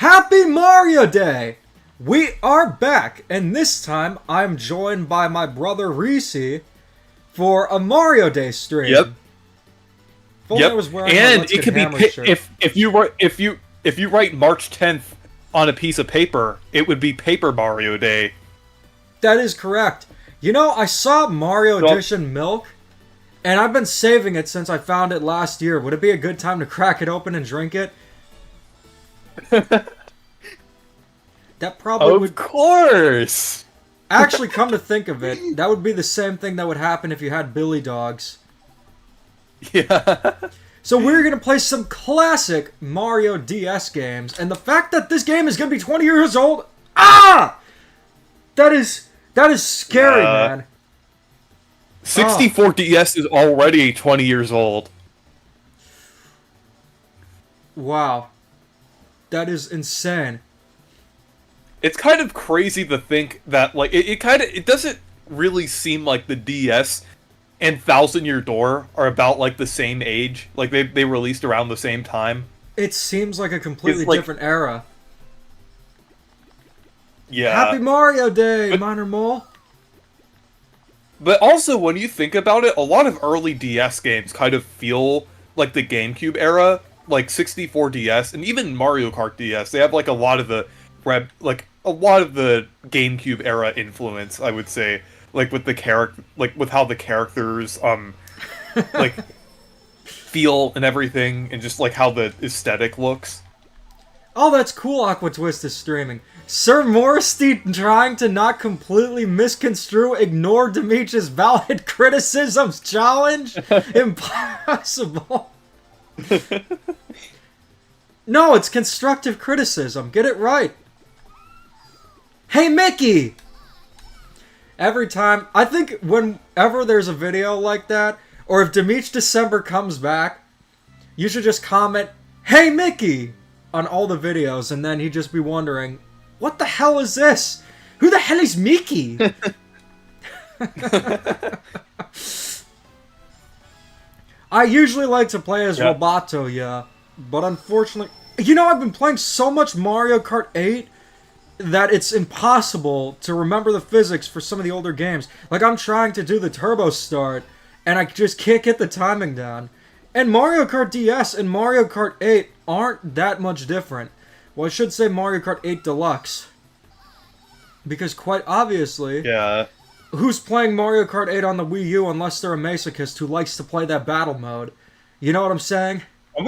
Happy Mario Day! We are back, and this time I'm joined by my brother Reese for a Mario Day stream. Yep. If only I was wearing and Let's it Get could be Hammered shirt. if you write March 10th on a piece of paper, it would be Paper Mario Day. That is correct. You know, I saw Mario Edition Milk, and I've been saving it since I found it last year. Would it be a good time to crack it open and drink it? That probably would... Of course! Actually, come to think of it, that would be the same thing that would happen if you had Billy Dogs. Yeah. So we're going to play some classic Mario DS games, and the fact that this game is going to be 20 years old... Ah! That is scary, man. 64 DS is already 20 years old. Wow. That is insane. It's kind of crazy to think that, like, it doesn't really seem like the DS and Thousand Year Door are about, like, the same age. Like, they released around the same time. It seems like a completely different era. Yeah. Happy Mario Day, Minor Mole! But also, when you think about it, a lot of early DS games kind of feel like the GameCube era, like 64 DS, and even Mario Kart DS. They have, like, a lot of the GameCube era influence, I would say, like with the with how the characters like feel and everything, and just like how the aesthetic looks. Oh, that's cool. Aqua Twist is streaming. Sir Morristy trying to not completely misconstrue, ignore Demeech's valid criticisms challenge? Impossible. No, it's constructive criticism. Get it right. Hey, Mickey! Every time, I think whenever there's a video like that, or if Demeech December comes back, you should just comment, Hey, Mickey! On all the videos, and then he'd just be wondering, what the hell is this? Who the hell is Mickey? I usually like to play as Roboto, yeah, but unfortunately... You know, I've been playing so much Mario Kart 8 that it's impossible to remember the physics for some of the older games. Like, I'm trying to do the turbo start, and I just can't get the timing down. And Mario Kart DS and Mario Kart 8 aren't that much different. Well, I should say Mario Kart 8 Deluxe. Because quite obviously... Yeah. Who's playing Mario Kart 8 on the Wii U unless they're a masochist who likes to play that battle mode? You know what I'm saying? I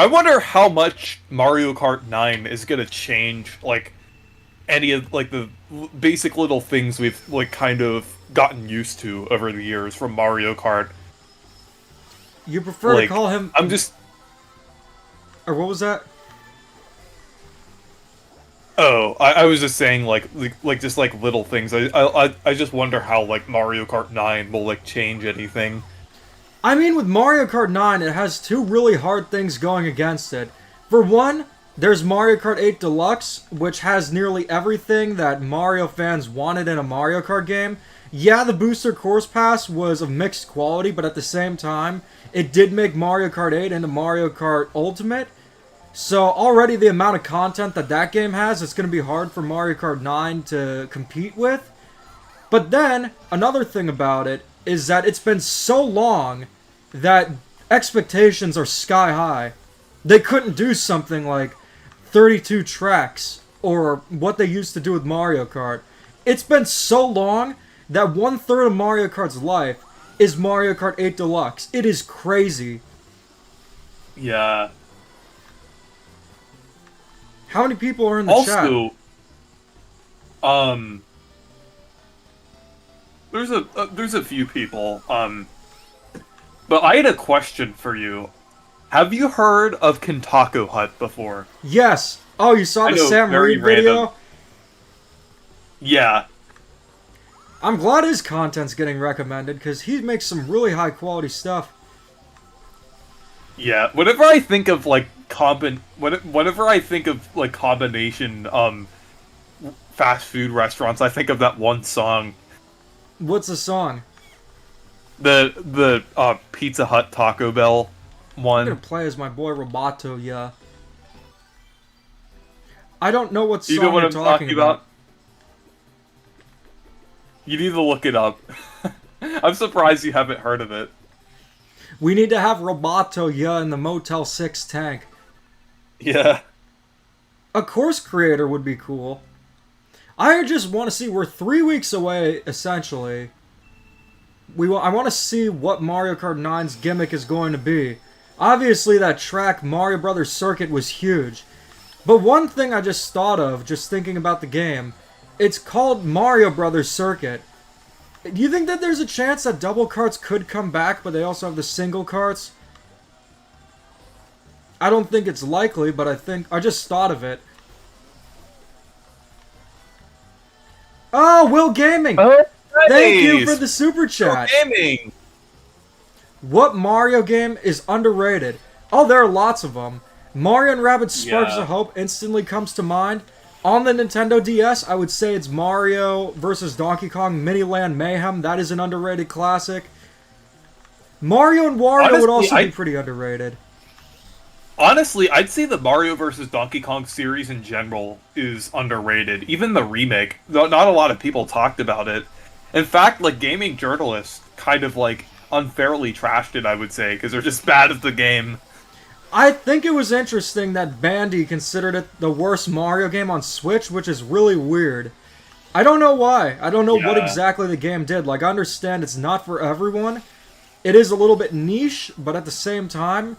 wonder how much Mario Kart 9 is gonna change, like, any of, like, the basic little things we've, like, kind of gotten used to over the years from Mario Kart. You prefer to call him... Or what was that? Oh, I was just saying, like just, like, little things. I just wonder how, like, Mario Kart 9 will, like, change anything. I mean, with Mario Kart 9, it has two really hard things going against it. For one, there's Mario Kart 8 Deluxe, which has nearly everything that Mario fans wanted in a Mario Kart game. Yeah, the Booster Course Pass was of mixed quality, but at the same time, it did make Mario Kart 8 into Mario Kart Ultimate. So already the amount of content that game has, it's going to be hard for Mario Kart 9 to compete with. But then, another thing about it is that it's been so long that expectations are sky high. They couldn't do something like 32 tracks, or what they used to do with Mario Kart. It's been so long that 1/3 of Mario Kart's life is Mario Kart 8 Deluxe. It is crazy. Yeah. How many people are in the chat? Also, there's a few people, but I had a question for you. Have you heard of Kintaku Hut before? Yes. Oh, you saw the Sam Reed video? Random. Yeah. I'm glad his content's getting recommended, because he makes some really high quality stuff. Yeah, whenever I think of, like, combination, fast food restaurants, I think of that one song. What's the song? The Pizza Hut Taco Bell one. I'm gonna play as my boy Roboto, yeah. I don't know what You song know what you're I'm talking talking about. You need to look it up. I'm surprised you haven't heard of it. We need to have Roboto Ya in the Motel 6 tank. Yeah. A course creator would be cool. I just want to see, we're 3 weeks away, essentially. I want to see what Mario Kart 9's gimmick is going to be. Obviously, that track, Mario Brothers Circuit, was huge. But one thing I just thought of, just thinking about the game, it's called Mario Brothers Circuit. Do you think that there's a chance that double carts could come back, but they also have the single carts? I don't think it's likely, but I just thought of it. Oh, Will Gaming! Oh, Thank you for the super chat. Gaming. What Mario game is underrated? Oh, there are lots of them. Mario and Rabbids Sparks of Hope instantly comes to mind. On the Nintendo DS, I would say it's Mario vs. Donkey Kong Miniland Mayhem. That is an underrated classic. Mario and Wario Honestly, would also be pretty underrated. Honestly, I'd say the Mario vs. Donkey Kong series in general is underrated. Even the remake, though not a lot of people talked about it. In fact, like, gaming journalists kind of, like, unfairly trashed it, I would say, because they're just bad at the game. I think it was interesting that Bandy considered it the worst Mario game on Switch, which is really weird. I don't know why. I don't know what exactly the game did. Like, I understand it's not for everyone. It is a little bit niche, but at the same time,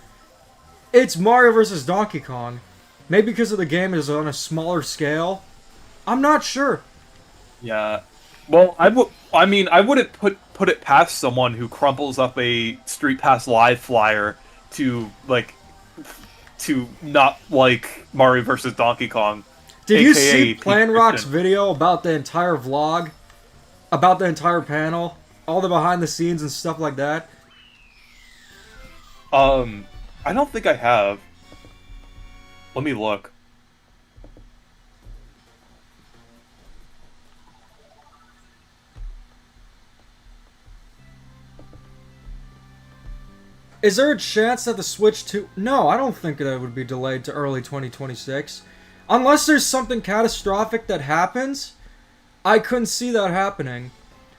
it's Mario vs. Donkey Kong. Maybe because of the game is on a smaller scale. I'm not sure. Yeah. Well, I wouldn't put it past someone who crumples up a Street Pass Live flyer to not like Mario vs. Donkey Kong. Did you see Plan Rock's video about the entire vlog? About the entire panel? All the behind the scenes and stuff like that? I don't think I have. Let me look. Is there a chance that the Switch 2... No, I don't think that it would be delayed to early 2026. Unless there's something catastrophic that happens, I couldn't see that happening.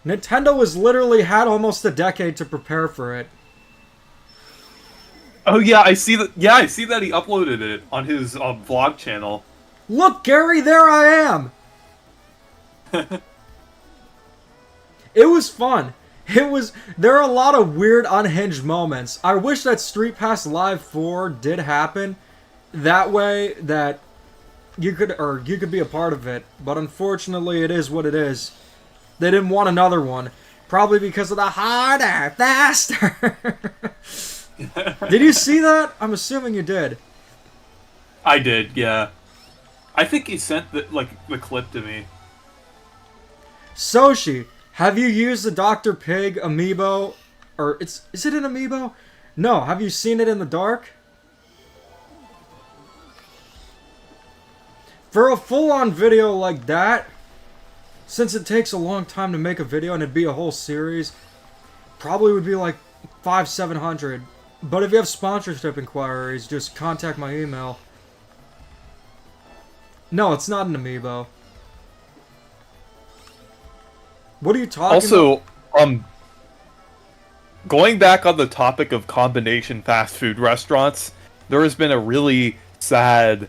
Nintendo has literally had almost a decade to prepare for it. Oh yeah, I see that. Yeah, I see that he uploaded it on his vlog channel. Look, Gary, there I am! It was fun. There are a lot of weird unhinged moments. I wish that Street Pass Live 4 did happen. That way that you could be a part of it. But unfortunately, it is what it is. They didn't want another one. Probably because of the harder, faster. Did you see that? I'm assuming you did. I did, yeah. I think he sent the clip to me. Soshi, have you used the Dr. Pig amiibo? Or is it an amiibo? No, have you seen it in the dark? For a full-on video like that, since it takes a long time to make a video and it'd be a whole series, probably would be like 500-700. But if you have sponsorship inquiries, just contact my email. No, it's not an amiibo. What are you talking about? Also, going back on the topic of combination fast food restaurants, there has been a really sad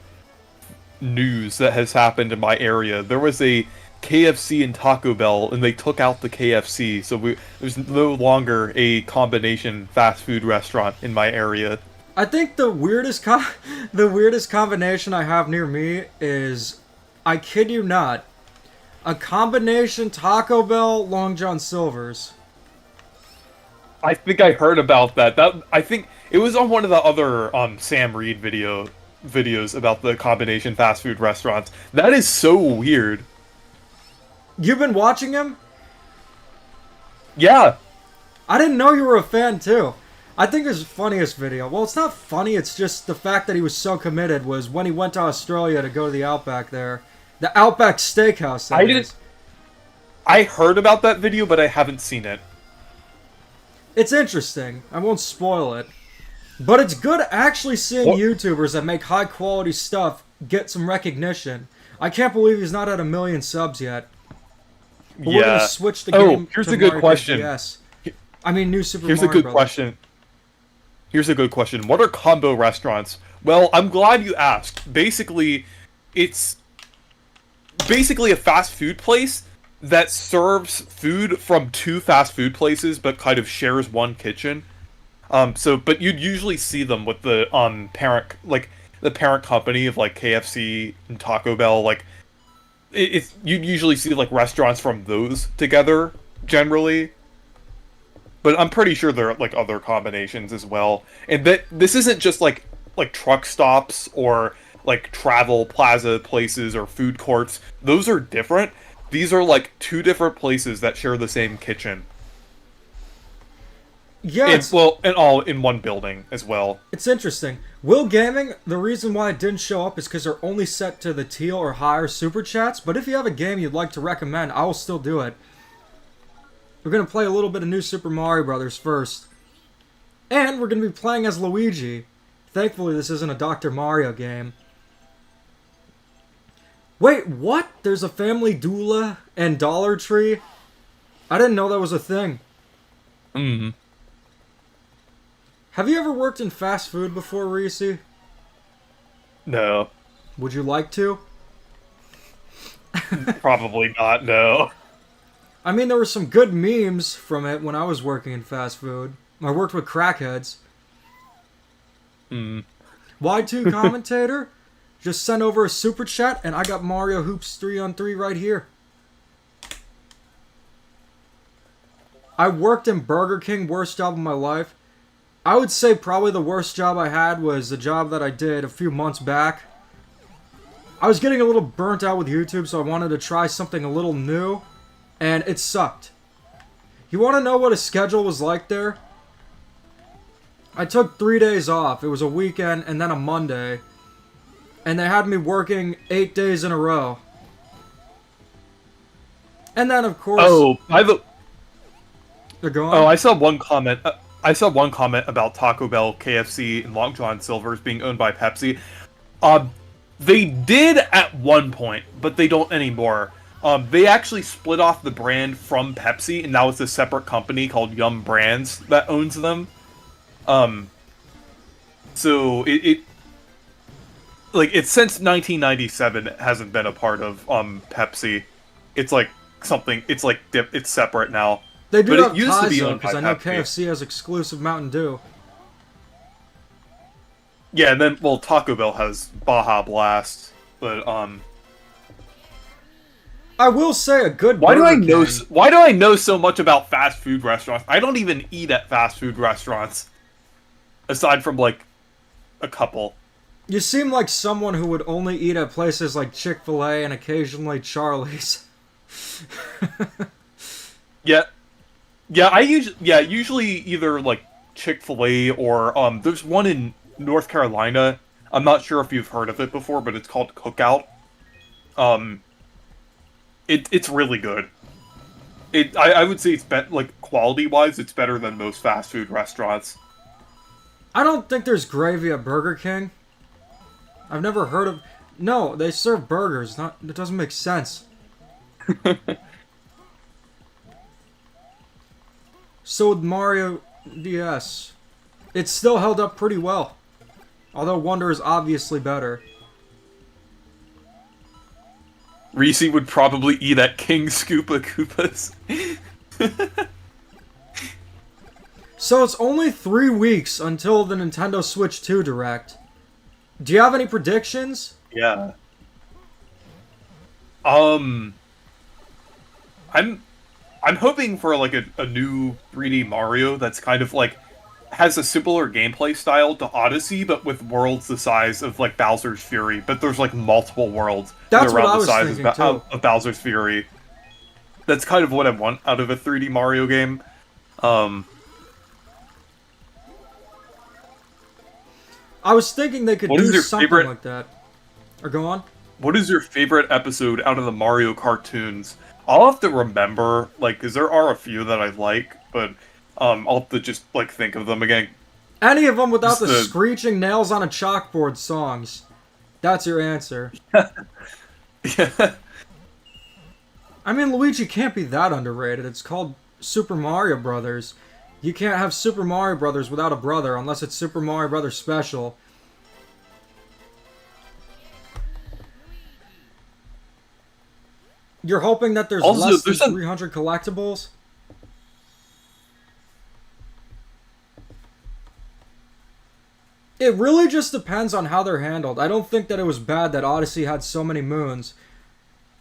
news that has happened in my area. There was a KFC and Taco Bell, and they took out the KFC, so there's no longer a combination fast food restaurant in my area. I think the weirdest combination I have near me is, I kid you not, a combination Taco Bell Long John Silver's. I think I heard about that. I think it was on one of the other Sam Reed videos about the combination fast food restaurants. That is so weird. You've been watching him? Yeah. I didn't know you were a fan too. I think his funniest video, well, it's not funny, it's just the fact that he was so committed, was when he went to Australia to go to the Outback there. The Outback Steakhouse, that is. I heard about that video, but I haven't seen it. It's interesting. I won't spoil it. But it's good actually seeing YouTubers that make high quality stuff get some recognition. I can't believe he's not at 1 million subs yet. But we're gonna Yeah. switch the Oh, game here's to a good Mario Kart question. DS. I mean, New Super Here's a Mario good Bros. question. Here's a good question. What are combo restaurants? Well, I'm glad you asked. Basically, it's basically a fast food place that serves food from two fast food places, but kind of shares one kitchen. But you'd usually see them with the parent, like the parent company of like KFC and Taco Bell. Like, you'd usually see like restaurants from those together generally. But I'm pretty sure there are like other combinations as well. And that this isn't just like truck stops or like travel plaza places or food courts. Those are different. These are like two different places that share the same kitchen. Yeah, And all in one building as well. it's interesting. Will Gaming, the reason why it didn't show up is because they're only set to the teal or higher super chats. But if you have a game you'd like to recommend, I will still do it. We're going to play a little bit of New Super Mario Bros. First. And we're going to be playing as Luigi. Thankfully, this isn't a Dr. Mario game. Wait, what? There's a Family Doula and Dollar Tree? I didn't know that was a thing. Mm. Have you ever worked in fast food before, Reese? No. Would you like to? Probably not, no. I mean, there were some good memes from it when I was working in fast food. I worked with crackheads. Hmm. Y2 commentator? Just send over a super chat and I got Mario Hoops 3-on-3 right here. I worked in Burger King, worst job of my life. I would say probably the worst job I had was the job that I did a few months back. I was getting a little burnt out with YouTube, so I wanted to try something a little new, and it sucked. You want to know what a schedule was like there? I took 3 days off. It was a weekend and then a Monday. And they had me working 8 days in a row. And then, of course... Oh, They're going? I saw one comment. I saw one comment about Taco Bell, KFC, and Long John Silver's being owned by Pepsi. They did at one point, but they don't anymore. They actually split off the brand from Pepsi, and now it's a separate company called Yum Brands that owns them. So it's since 1997 it hasn't been a part of Pepsi. It's like something. It's like it's separate now. They do But have it used to ties be though, owned by because I know Pepsi. KFC has exclusive Mountain Dew. Yeah, and then Taco Bell has Baja Blast, but I will say a good why do I Burger know? King- Why do I know so much about fast food restaurants? I don't even eat at fast food restaurants, aside from like a couple. You seem like someone who would only eat at places like Chick-fil-A and occasionally Charlie's. Usually either like Chick-fil-A or there's one in North Carolina. I'm not sure if you've heard of it before, but it's called Cookout. It's really good. I would say it's like quality-wise, it's better than most fast food restaurants. I don't think there's gravy at Burger King. I've never heard of... No, they serve burgers. It doesn't make sense. So with Mario DS, it's still held up pretty well. Although Wonder is obviously better. Reese would probably eat at King Scoopa Koopas. So it's only 3 weeks until the Nintendo Switch 2 Direct. Do you have any predictions? Yeah. I'm hoping for like a new 3D Mario that's kind of like has a similar gameplay style to Odyssey, but with worlds the size of like Bowser's Fury. But there's like multiple worlds That's that are what I around the was size thinking, of Bowser's Fury. That's kind of what I want out of a 3D Mario game. I was thinking they could What is do your something favorite- like that. Or go on. What is your favorite episode out of the Mario cartoons? I'll have to remember, like, because there are a few that I like, but I'll have to just like think of them again. Any of them without Just the the- screeching nails on a chalkboard songs. That's your answer. Yeah. I mean, Luigi can't be that underrated. It's called Super Mario Brothers. You can't have Super Mario Brothers without a brother unless it's Super Mario Brothers Special. You're hoping that there's Also, less there's than 300 collectibles? It really just depends on how they're handled. I don't think that it was bad that Odyssey had so many moons.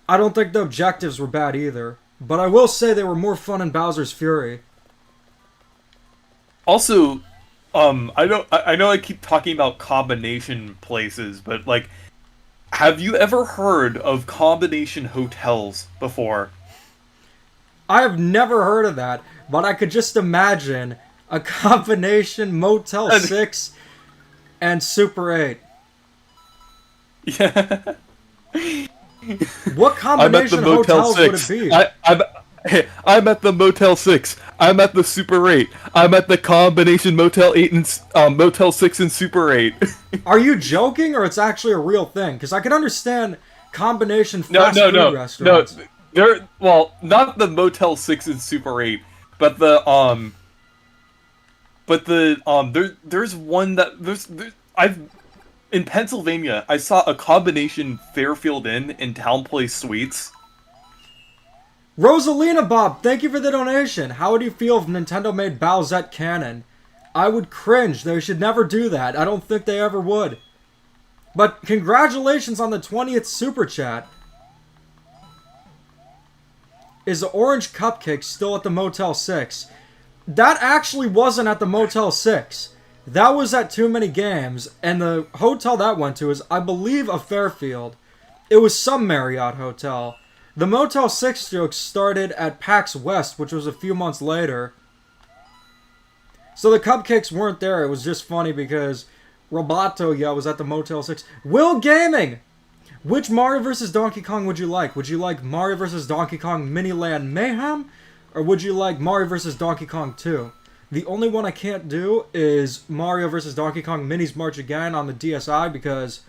I don't think the objectives were bad either. But I will say they were more fun in Bowser's Fury. Also, I know I keep talking about combination places, but like, have you ever heard of combination hotels before? I have never heard of that, but I could just imagine a combination Motel 6 and Super 8. Yeah. What combination hotels would it be? I'm at the Motel 6. I'm at the Super 8. I'm at the combination Motel 8 and Motel 6 and Super 8. Are you joking, or it's actually a real thing? Because I can understand combination fast food restaurants. No. Well, not the Motel 6 and Super 8, but there's one that in Pennsylvania, I saw a combination Fairfield Inn and Town Place Suites. Rosalina Bob, thank you for the donation. How would you feel if Nintendo made Bowsette canon? I would cringe. They should never do that. I don't think they ever would. But congratulations on the 20th Super Chat. Is the orange cupcake still at the Motel 6? That actually wasn't at the Motel 6. That was at Too Many Games, and the hotel that went to is, I believe, a Fairfield. It was some Marriott hotel. The Motel 6 joke started at PAX West, which was a few months later. So the cupcakes weren't there. It was just funny because Roboto was at the Motel 6. Will Gaming! Which Mario vs. Donkey Kong would you like? Would you like Mario vs. Donkey Kong Miniland Mayhem? Or would you like Mario vs. Donkey Kong 2? The only one I can't do is Mario vs. Donkey Kong Minis March Again on the DSi because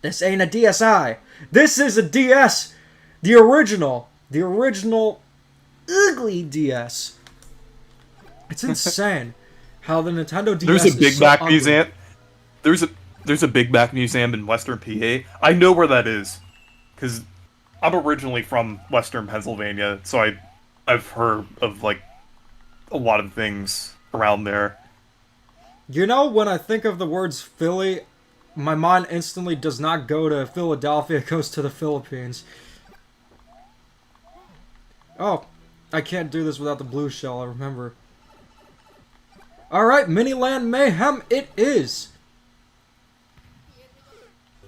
this ain't a DSi. This is a DS. The original ugly DS. It's insane how the Nintendo DS There's a Big is so Mac ugly. museum. There's a Big Mac museum in Western PA. I know where that is, because I'm originally from Western Pennsylvania, so I've heard of like a lot of things around there. You know, when I think of the words Philly, my mind instantly does not go to Philadelphia, it goes to the Philippines. Oh, I can't do this without the blue shell, I remember. Alright, Miniland Mayhem it is!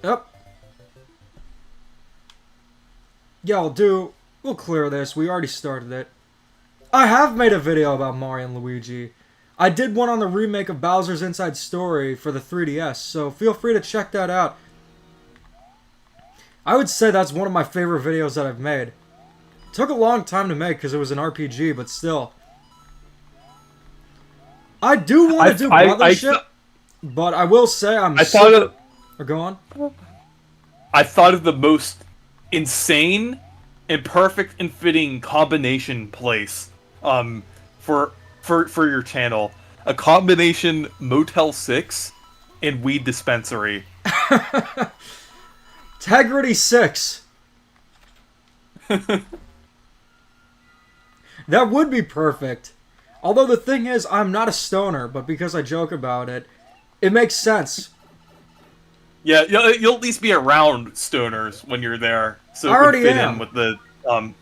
Yep. Yeah, we'll clear this, we already started it. I have made a video about Mario and Luigi. I did one on the remake of Bowser's Inside Story for the 3DS, so feel free to check that out. I would say that's one of my favorite videos that I've made. It took a long time to make because it was an RPG, but still. I do want to do Brothership, but I will say go on. I thought of the most insane and perfect and fitting combination place for your channel. A combination Motel 6 and weed dispensary. Integrity 6. That would be perfect. Although the thing is, I'm not a stoner, but because I joke about it, it makes sense. Yeah, you'll at least be around stoners when you're there, so it would fit in with the I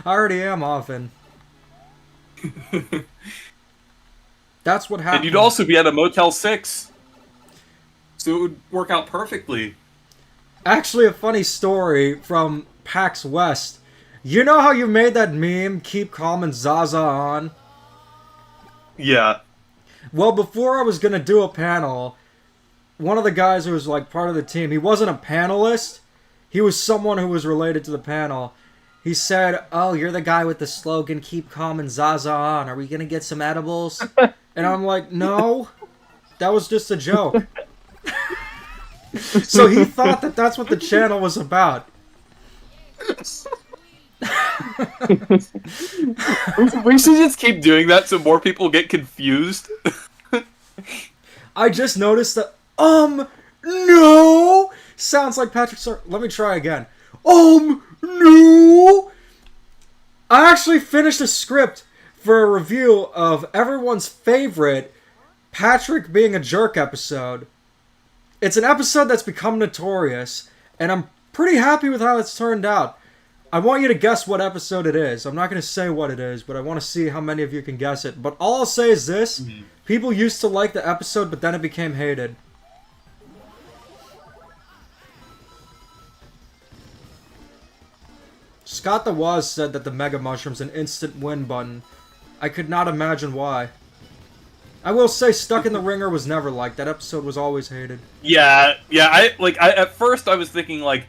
already am often. That's what happened. And you'd also be at a Motel 6, so it would work out perfectly. Actually, a funny story from PAX West. You know how you made that meme, keep calm and Zaza on? Yeah. Well, before I was gonna do a panel, one of the guys who was like part of the team, he wasn't a panelist, he was someone who was related to the panel. He said, "Oh, you're the guy with the slogan, keep calm and Zaza on. Are we gonna get some edibles?" And I'm like, "No, that was just a joke." So he thought that that's what the channel was about. We should just keep doing that so more people get confused. I just noticed that, no! Sounds like Patrick Star. Let me try again. No! I actually finished a script for a review of everyone's favorite Patrick being a jerk episode. It's an episode that's become notorious, and I'm pretty happy with how it's turned out. I want you to guess what episode it is. I'm not going to say what it is, but I want to see how many of you can guess it. But all I'll say is this. People used to like the episode, but then it became hated. Scott the Waz said that the Mega Mushroom's an instant win button. I could not imagine why. I will say Stuck in the Ringer was never liked. That episode was always hated. Yeah. I at first I was thinking like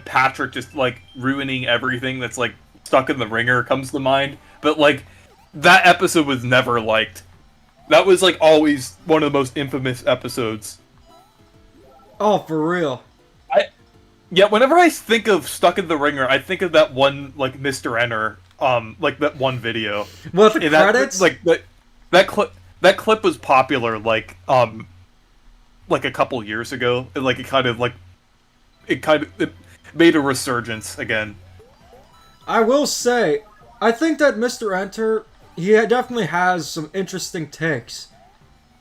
Patrick just like ruining everything that's like Stuck in the Ringer comes to mind, but like that episode was never liked. That was like always one of the most infamous episodes. Oh, for real. Yeah, whenever I think of Stuck in the Ringer, I think of that one like Mr. Enter, like that one video. What, the credits? That clip was popular like a couple years ago. It made a resurgence again. I will say, I think that Mr. Enter, he definitely has some interesting takes.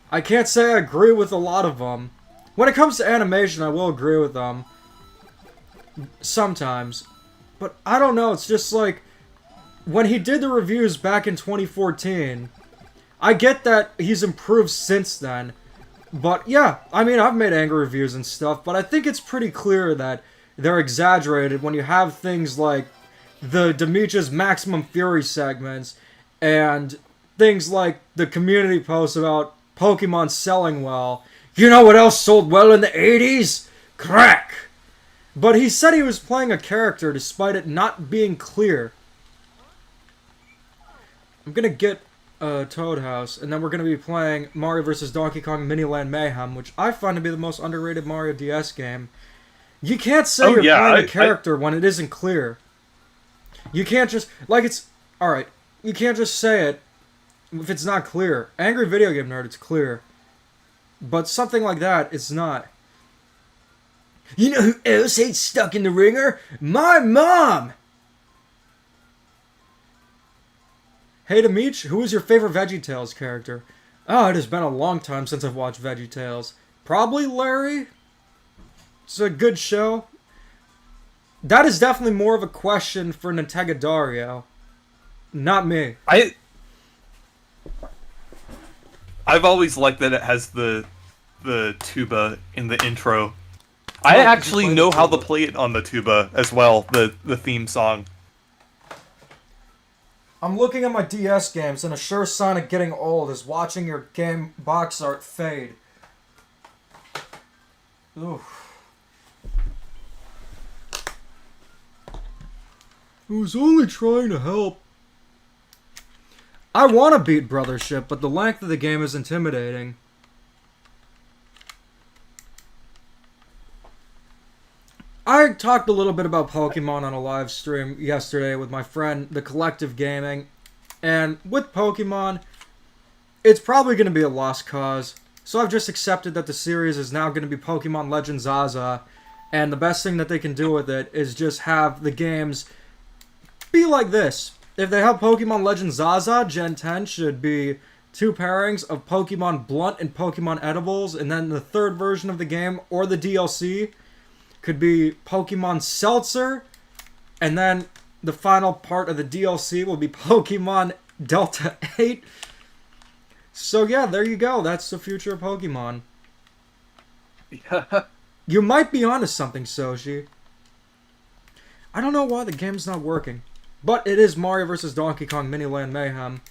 I can't say I agree with a lot of them. When it comes to animation, I will agree with them. Sometimes. But I don't know, it's just like, when he did the reviews back in 2014, I get that he's improved since then. But yeah, I mean, I've made angry reviews and stuff, but I think it's pretty clear that they're exaggerated when you have things like the Demeech's Maximum Fury segments and things like the community posts about Pokemon selling well. You know what else sold well in the 80s? Crack! But he said he was playing a character despite it not being clear. I'm gonna get Toad House, and then we're gonna be playing Mario vs. Donkey Kong Mini Land Mayhem, which I find to be the most underrated Mario DS game. You can't say you're playing a character when it isn't clear. You can't just, like, it's, alright, you can't just say it if it's not clear. Angry Video Game Nerd, it's clear. But something like that, it's not. You know who else hates Stuck in the Ringer? My mom! Hey Demeech, who is your favorite VeggieTales character? Oh, it has been a long time since I've watched VeggieTales. Probably Larry? It's a good show. That is definitely more of a question for Nintega Dario. Not me. I've always liked that it has the tuba in the intro. I actually know how to play it on the tuba as well, the theme song. I'm looking at my DS games, and a sure sign of getting old is watching your game box art fade. Oof. I was only trying to help. I want to beat Brothership, but the length of the game is intimidating. I talked a little bit about Pokemon on a live stream yesterday with my friend, The Collective Gaming, and with Pokemon, it's probably going to be a lost cause. So I've just accepted that the series is now going to be Pokemon Legends Zaza, and the best thing that they can do with it is just have the games be like this. If they have Pokemon Legends Zaza, Gen 10 should be 2 pairings of Pokemon Blunt and Pokemon Edibles, and then the third version of the game, or the DLC, could be Pokemon Seltzer, and then the final part of the DLC will be Pokemon Delta 8. So yeah, there you go. That's the future of Pokemon. Yeah. You might be onto something, Soshi. I don't know why the game's not working. But it is Mario vs. Donkey Kong Mini Land Mayhem.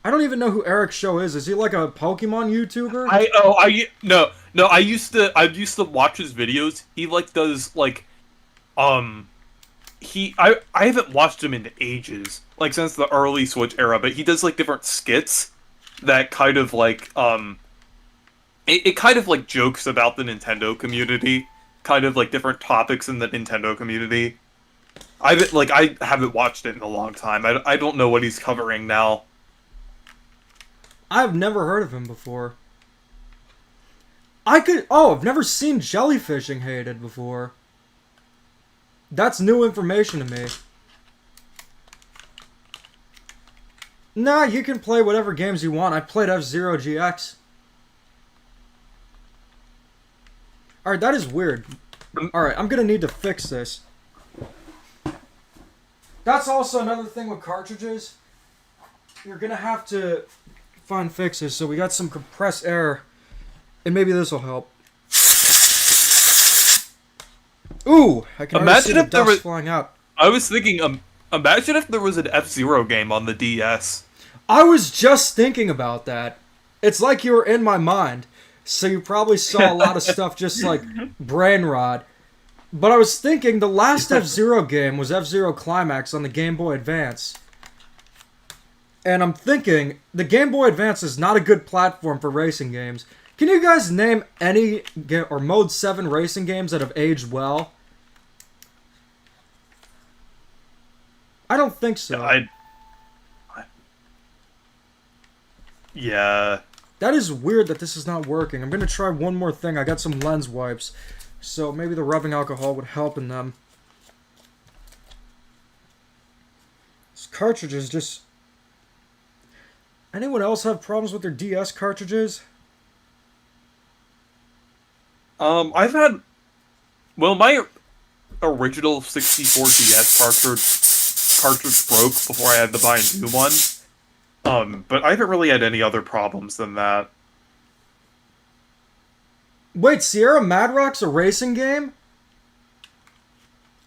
I don't even know who Eric Show is. Is he like a Pokemon YouTuber? No. I used to watch his videos. He like does like, I haven't watched him in ages, like since the early Switch era. But he does like different skits that kind of like it kind of like jokes about the Nintendo community, kind of like different topics in the Nintendo community. I haven't watched it in a long time. I don't know what he's covering now. I've never heard of him before. I've never seen jellyfishing hated before. That's new information to me. Nah, you can play whatever games you want. I played F-Zero GX. Alright, that is weird. Alright, I'm gonna need to fix this. That's also another thing with cartridges. You're gonna have to find fixes. So we got some compressed air. And maybe this will help. Ooh! I can already see the dust flying out. I was thinking, imagine if there was an F-Zero game on the DS. I was just thinking about that. It's like you were in my mind. So you probably saw a lot of stuff just like brain rot. But I was thinking the last F-Zero game was F-Zero Climax on the Game Boy Advance. And I'm thinking, the Game Boy Advance is not a good platform for racing games. Can you guys name any Mode 7 racing games that have aged well? I don't think so. Yeah. That is weird that this is not working. I'm going to try one more thing. I got some lens wipes. So maybe the rubbing alcohol would help in them. This cartridge is just... Anyone else have problems with their DS cartridges? I've had... Well, my original 64 DS cartridge broke before I had to buy a new one. But I haven't really had any other problems than that. Wait, Sierra Madrock's a racing game?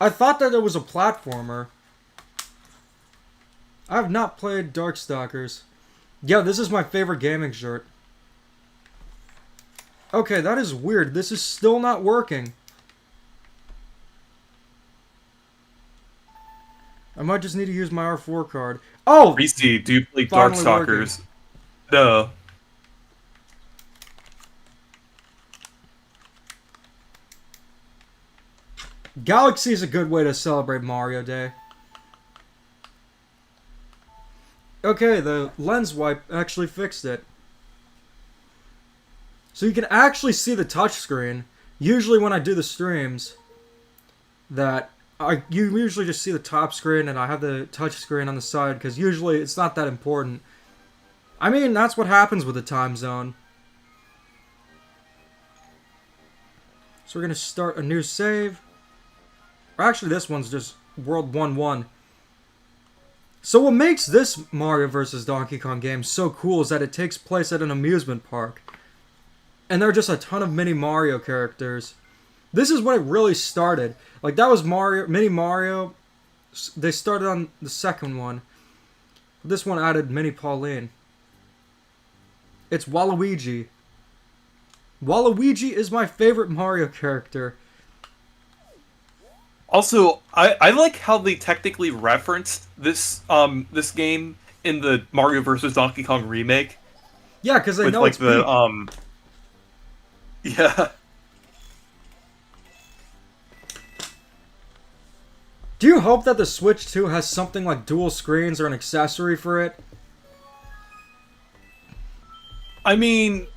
I thought that it was a platformer. I have not played Darkstalkers. Yeah, this is my favorite gaming shirt. Okay, that is weird. This is still not working. I might just need to use my R4 card. Oh! Reese, do you play Darkstalkers? No. Galaxy is a good way to celebrate Mario Day. Okay, the lens wipe actually fixed it. So you can actually see the touchscreen. Usually when I do the streams, you usually just see the top screen and I have the touchscreen on the side because usually it's not that important. I mean, that's what happens with the time zone. So we're going to start a new save. Or actually, this one's just World 1-1. So what makes this Mario vs. Donkey Kong game so cool is that it takes place at an amusement park. And there are just a ton of mini Mario characters. This is when it really started. Like, that was Mini Mario. They started on the second one. This one added Mini Pauline. It's Waluigi. Waluigi is my favorite Mario character. Also, I like how they technically referenced this this game in the Mario vs. Donkey Kong remake. Yeah, because they know like it's peak. Yeah. Do you hope that the Switch 2 has something like dual screens or an accessory for it? I mean,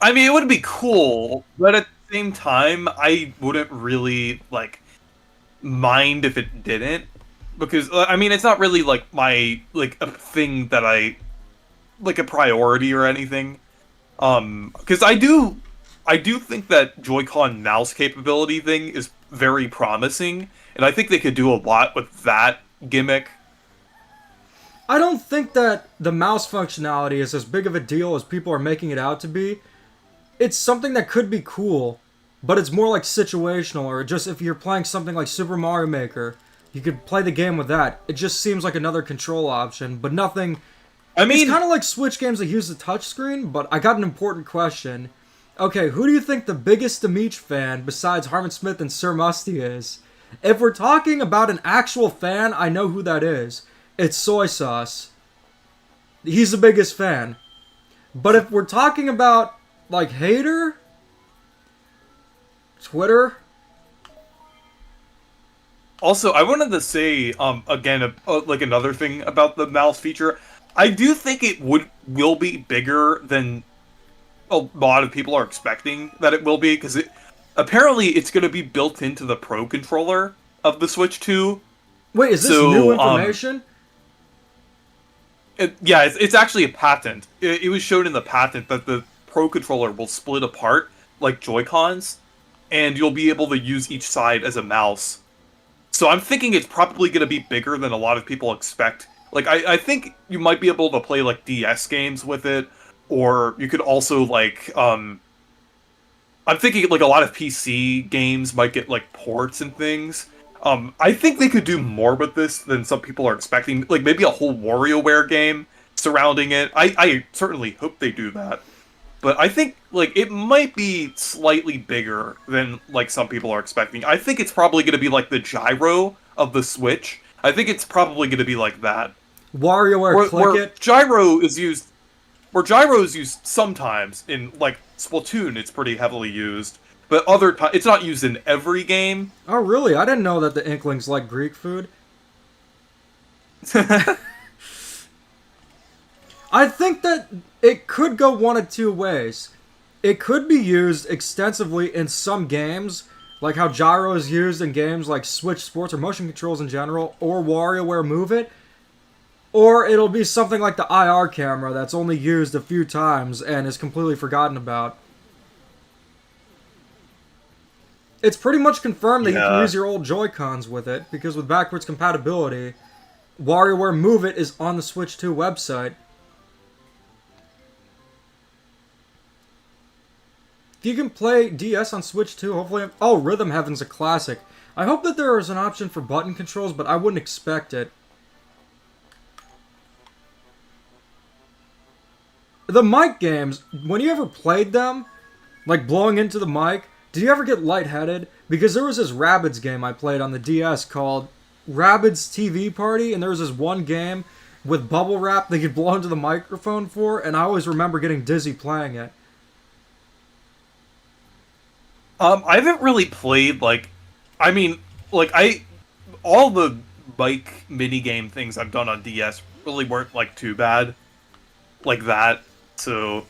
it would be cool, but at the same time, I wouldn't really, like, mind if it didn't. Because, I mean, it's not really, like, a thing that like, a priority or anything. Because I do think that Joy-Con mouse capability thing is very promising, and I think they could do a lot with that gimmick. I don't think that the mouse functionality is as big of a deal as people are making it out to be. It's something that could be cool, but it's more like situational, or just if you're playing something like Super Mario Maker, you could play the game with that. It just seems like another control option, but nothing... I mean, it's kind of like Switch games that use the touchscreen, but I got an important question. Okay, who do you think the biggest Demeech fan besides Harmon Smith and Sir Musty is? If we're talking about an actual fan, I know who that is. It's Soy Sauce. He's the biggest fan. But if we're talking about like, hater? Twitter? Also, I wanted to say, again, like another thing about the mouse feature. I do think it will be bigger than a lot of people are expecting that it will be, because apparently it's going to be built into the Pro controller of the Switch 2. Wait, is this So, new information? Yeah, it's actually a patent. It was shown in the patent that the Pro controller will split apart like Joy-Cons, and you'll be able to use each side as a mouse. So I'm thinking it's probably going to be bigger than a lot of people expect. Like, I think you might be able to play, like, DS games with it, or you could also, like, I'm thinking, like, a lot of PC games might get, like, ports and things. I think they could do more with this than some people are expecting. Like, maybe a whole WarioWare game surrounding it. I certainly hope they do that. But I think, like, it might be slightly bigger than, like, some people are expecting. I think it's probably going to be, like, the gyro of the Switch. I think it's probably going to be like that. WarioWare Click It? Where gyro is used sometimes in, like, Splatoon, it's pretty heavily used. But other times, it's not used in every game. Oh, really? I didn't know that the Inklings like Greek food. I think that it could go one of two ways. It could be used extensively in some games, like how gyro is used in games like Switch Sports or motion controls in general, or WarioWare Move It. Or it'll be something like the IR camera that's only used a few times and is completely forgotten about. It's pretty much confirmed that you can use your old Joy-Cons with it, because with backwards compatibility, WarioWare Move It is on the Switch 2 website. If you can play DS on Switch 2, hopefully... Oh, Rhythm Heaven's a classic. I hope that there is an option for button controls, but I wouldn't expect it. The mic games, when you ever played them, like blowing into the mic, did you ever get lightheaded? Because there was this Rabbids game I played on the DS called Rabbids TV Party, and there was this one game with bubble wrap that you could blow into the microphone for, and I always remember getting dizzy playing it. I haven't really played, like... I mean, like, all the mic minigame things I've done on DS really weren't, like, too bad. Like that, so...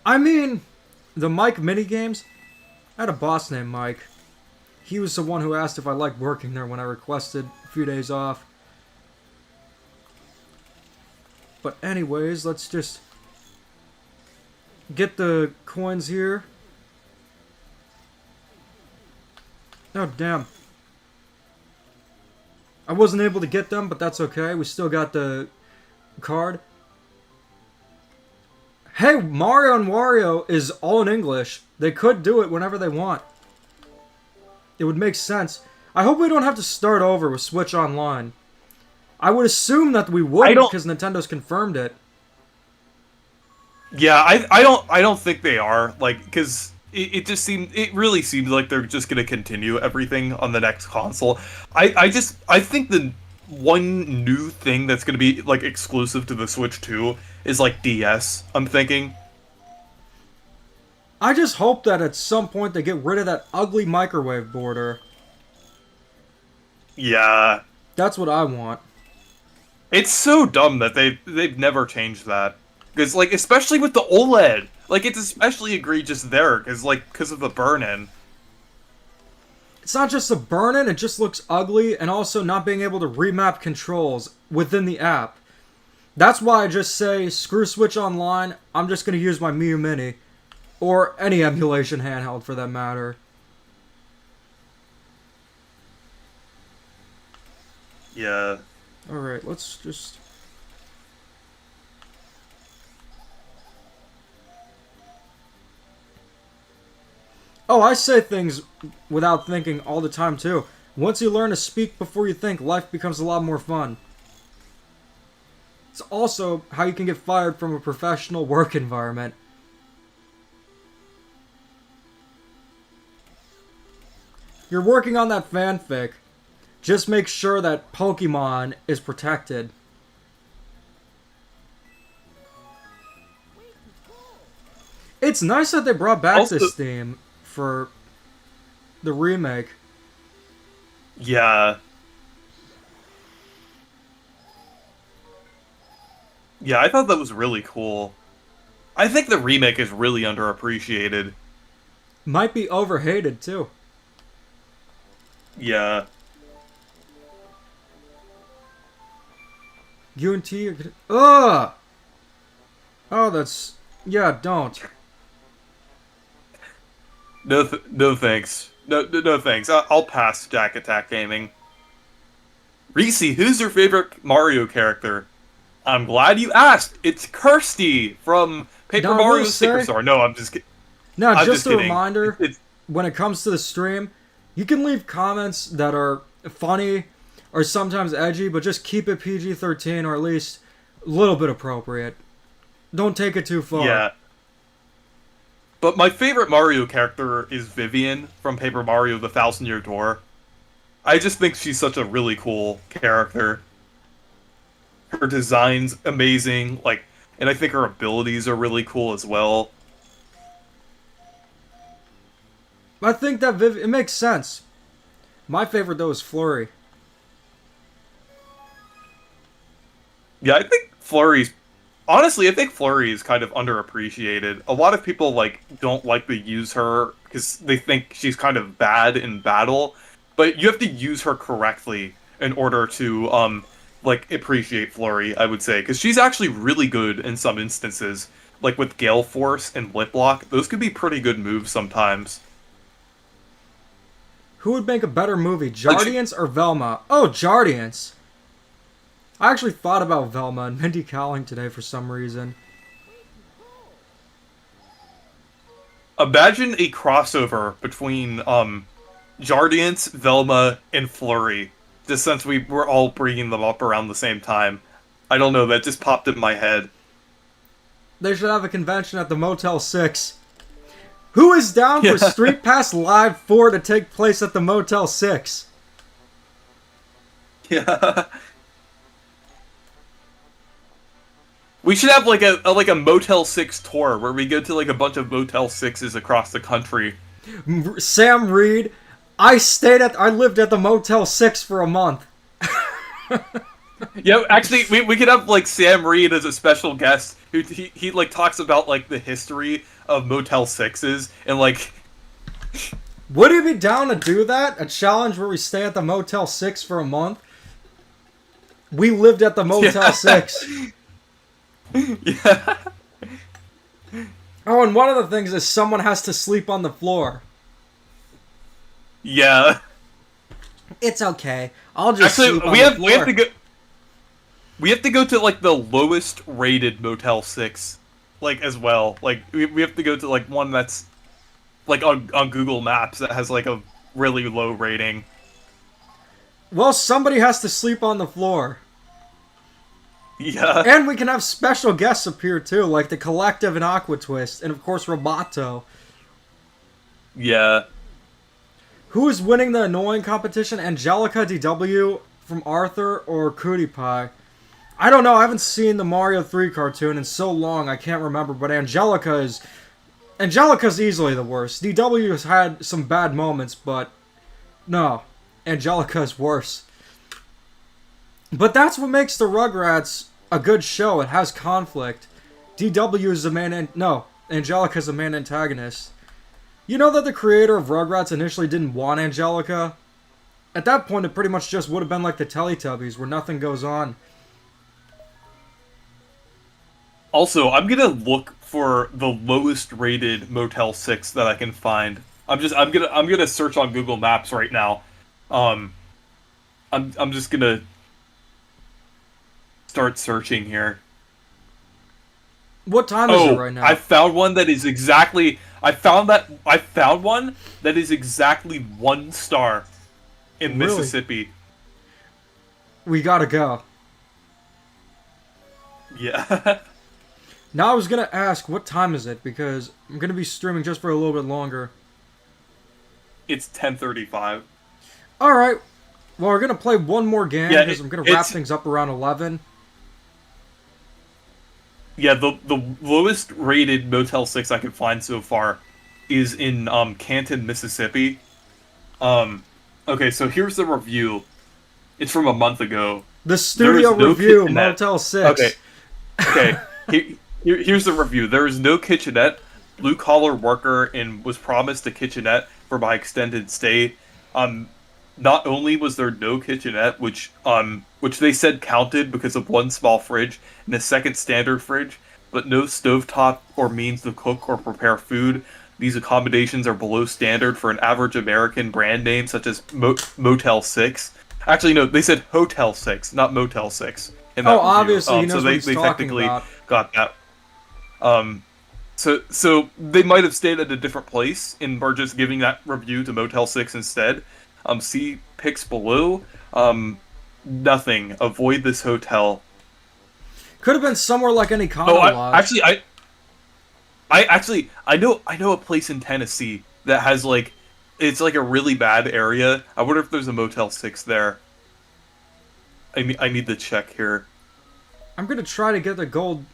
I mean, the Mike minigames, I had a boss named Mike. He was the one who asked if I liked working there when I requested a few days off. But anyways, let's just get the coins here. Oh, damn. I wasn't able to get them, but that's okay. We still got the card. Hey, Mario and Wario is all in English. They could do it whenever they want. It would make sense. I hope we don't have to start over with Switch Online. I would assume that we would because Nintendo's confirmed it. Yeah, I don't think they are, like, because it really seems like they're just gonna continue everything on the next console. I think the one new thing that's gonna be, like, exclusive to the Switch 2 is, like, DS, I'm thinking. I just hope that at some point they get rid of that ugly microwave border. Yeah. That's what I want. It's so dumb that they've never changed that. Because, like, especially with the OLED. Like, it's especially egregious there, because of the burn-in. It's not just the burn-in, it just looks ugly, and also not being able to remap controls within the app. That's why I just say, screw Switch Online, I'm just going to use my Miu Mini. Or any emulation handheld, for that matter. Yeah. Alright, let's just... Oh, I say things without thinking all the time, too. Once you learn to speak before you think, life becomes a lot more fun. It's also how you can get fired from a professional work environment. You're working on that fanfic. Just make sure that Pokemon is protected. It's nice that they brought back Also, this theme for the remake. yeah. Yeah, I thought that was really cool. I think the remake is really underappreciated. Might be overhated too. Yeah. UNT. Ugh. Oh, that's yeah. Don't. No thanks. No thanks. I'll pass Jack Attack Gaming. Reese, who's your favorite Mario character? I'm glad you asked. It's Kirsty from Paper Now, I will Mario Sticker say, Store. No, I'm just kidding. now I'm just just a kidding. reminder: It's when it comes to the stream, you can leave comments that are funny or sometimes edgy, but just keep it PG-13 or at least a little bit appropriate. Don't take it too far. yeah. But my favorite Mario character is Vivian from Paper Mario: The Thousand Year Door. I just think she's such a really cool character. Her design's amazing, like, and I think her abilities are really cool as well. I think that it makes sense. My favorite though is Flurry. Yeah, I think Flurry's honestly, I think Flurry is kind of underappreciated. A lot of people like don't like to use her because they think she's kind of bad in battle, but you have to use her correctly in order to like appreciate Flurry, I would say, because she's actually really good in some instances, like with Gale Force and Lip Lock. Those could be pretty good moves sometimes. Who would make a better movie, Like, Jardiance or Velma? Oh, Jardiance. I actually thought about Velma and Mindy Kaling today for some reason. imagine a crossover between Jardiance, Velma, and Flurry. Just since we were all bringing them up around the same time. I don't know, that just popped in my head. They should have a convention at the Motel 6. Who is down for Yeah. Street Pass Live 4 to take place at the Motel 6? Yeah. We should have like a Motel 6 tour where we go to like a bunch of Motel 6s across the country. Sam Reed, I lived at the Motel 6 for a month. Yeah, actually, we could have like Sam Reed as a special guest who he like talks about like the history of Motel 6s and like Would you be down to do that? A challenge where we stay at the Motel 6 for a month? We lived at the Motel Yeah. 6. yeah. Oh, and one of the things is someone has to sleep on the floor. Yeah. It's okay. I'll just Actually, sleep on the floor. we have to go to like the lowest rated Motel 6 like as well. Like we have to go to like one that's like on Google Maps that has like a really low rating. Well, somebody has to sleep on the floor. Yeah. And we can have special guests appear too, like the Collective and Aqua Twist, and of course Roboto. Yeah. Who is winning the annoying competition? Angelica DW from Arthur or Cutie Pie? I don't know, I haven't seen the Mario 3 cartoon in so long I can't remember, but Angelica's easily the worst. DW has had some bad moments, but no, Angelica is worse. But that's what makes the Rugrats a good show. It has conflict. DW is the main Angelica is the main antagonist. You know that the creator of Rugrats initially didn't want Angelica? At that point, it pretty much just would have been like the Teletubbies, where nothing goes on. Also, I'm gonna look for the lowest rated Motel 6 that I can find. I'm gonna search on Google Maps right now. I'm just gonna start searching here. What time is it right now? I found one that is exactly. I found one that is exactly 1 star in Really? Mississippi. We gotta go. Yeah. Now I was gonna ask, what time is it? Because I'm gonna be streaming just for a little bit longer. It's 10:35. Alright. Well, we're gonna play one more game, Yeah, because I'm gonna wrap it's- things up around 11. Yeah, the lowest rated Motel 6 I could find so far is in Canton, Mississippi. Um, okay, so here's the review. It's from a month ago. The There studio is no review, kitchenette. Motel Okay, 6. okay. Here's the review. There is no kitchenette. Blue collar worker and was promised a kitchenette for my extended stay. Um, Not only was there no kitchenette, which they said counted because of one small fridge and a second standard fridge, but no stovetop or means to cook or prepare food. These accommodations are below standard for an average American brand name such as Motel 6. Actually, no, they said Hotel 6, not Motel 6 in Oh, that review. obviously he So knows what they, he's they talking technically about. got that. Um, so they might have stayed at a different place and were just giving that review to Motel 6 instead. See pics below. Nothing. Avoid this hotel. Could have been somewhere like any condo Oh, lodge. I know a place in Tennessee that has like, it's like a really bad area. I wonder if there's a Motel 6 there. I need to check here. I'm gonna try to get the gold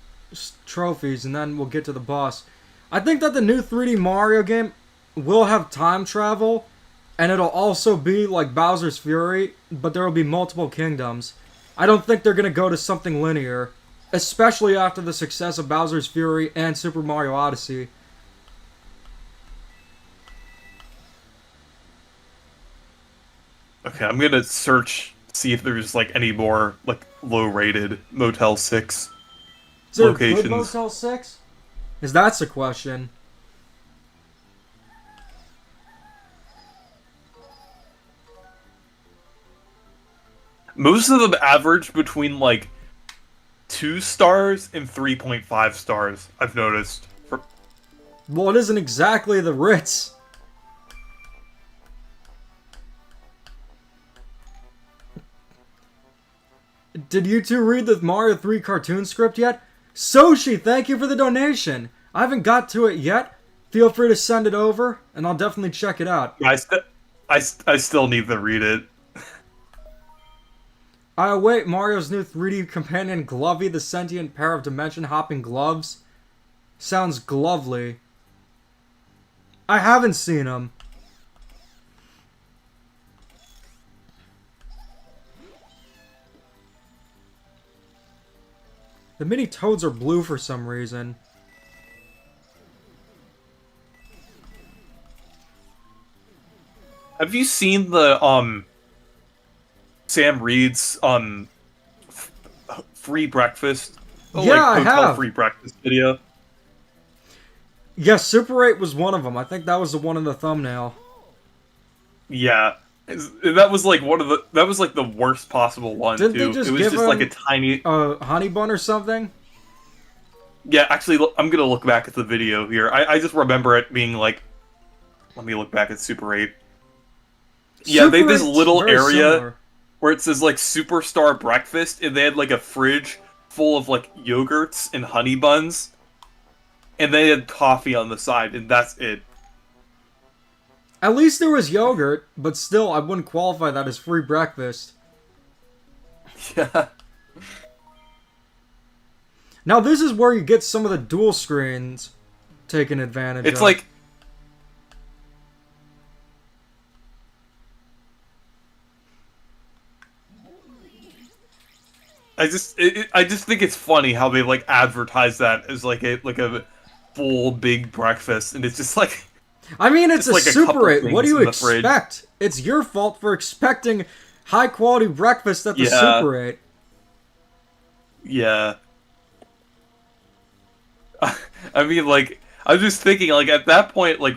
trophies and then we'll get to the boss. I think that the new 3D Mario game will have time travel, and it'll also be like Bowser's Fury, but there will be multiple kingdoms. I don't think they're gonna go to something linear, especially after the success of Bowser's Fury and Super Mario Odyssey. Okay, I'm gonna search, see if there's like any more like low-rated Motel 6 Is there a good locations. Motel 6? Is that's the question. Most of them average between like 2 stars and 3.5 stars, I've noticed. Well, it isn't exactly the Ritz. Did you two read the Mario 3 cartoon script yet? Soshi, thank you for the donation. I haven't got to it yet. Feel free to send it over, and I'll definitely check it out. I still need to read it. I await Mario's new 3D companion Glovey, the sentient pair of dimension-hopping gloves. Sounds glovely. I haven't seen him. The mini toads are blue for some reason. Have you seen the Sam Reed's free breakfast? Oh, Yeah, like I hotel have. free breakfast video. Yeah, Super 8 was one of them. I think that was the one in the thumbnail. Yeah. That was like that was like the worst possible one Didn't too. they just It was give just like a him tiny. a honey bun or something? Yeah, actually, I'm gonna look back at the video here. I just remember it being like, let me look back at Super 8. Yeah, they had this Super 8's little very area similar. where it says like Superstar Breakfast, and they had like a fridge full of like yogurts and honey buns, and they had coffee on the side, and that's it. At least there was yogurt, but still, I wouldn't qualify that as free breakfast. Yeah. Now, this is where you get some of the dual screens taken advantage of. It's like, I just think it's funny how they like advertise that as like a full big breakfast, and it's just like, I mean, it's a like a couple Super 8. What do things you in the fridge. expect? It's your fault for expecting high-quality breakfast at the Yeah. Super 8. yeah. I mean, like, I'm just thinking, like, at that point, like,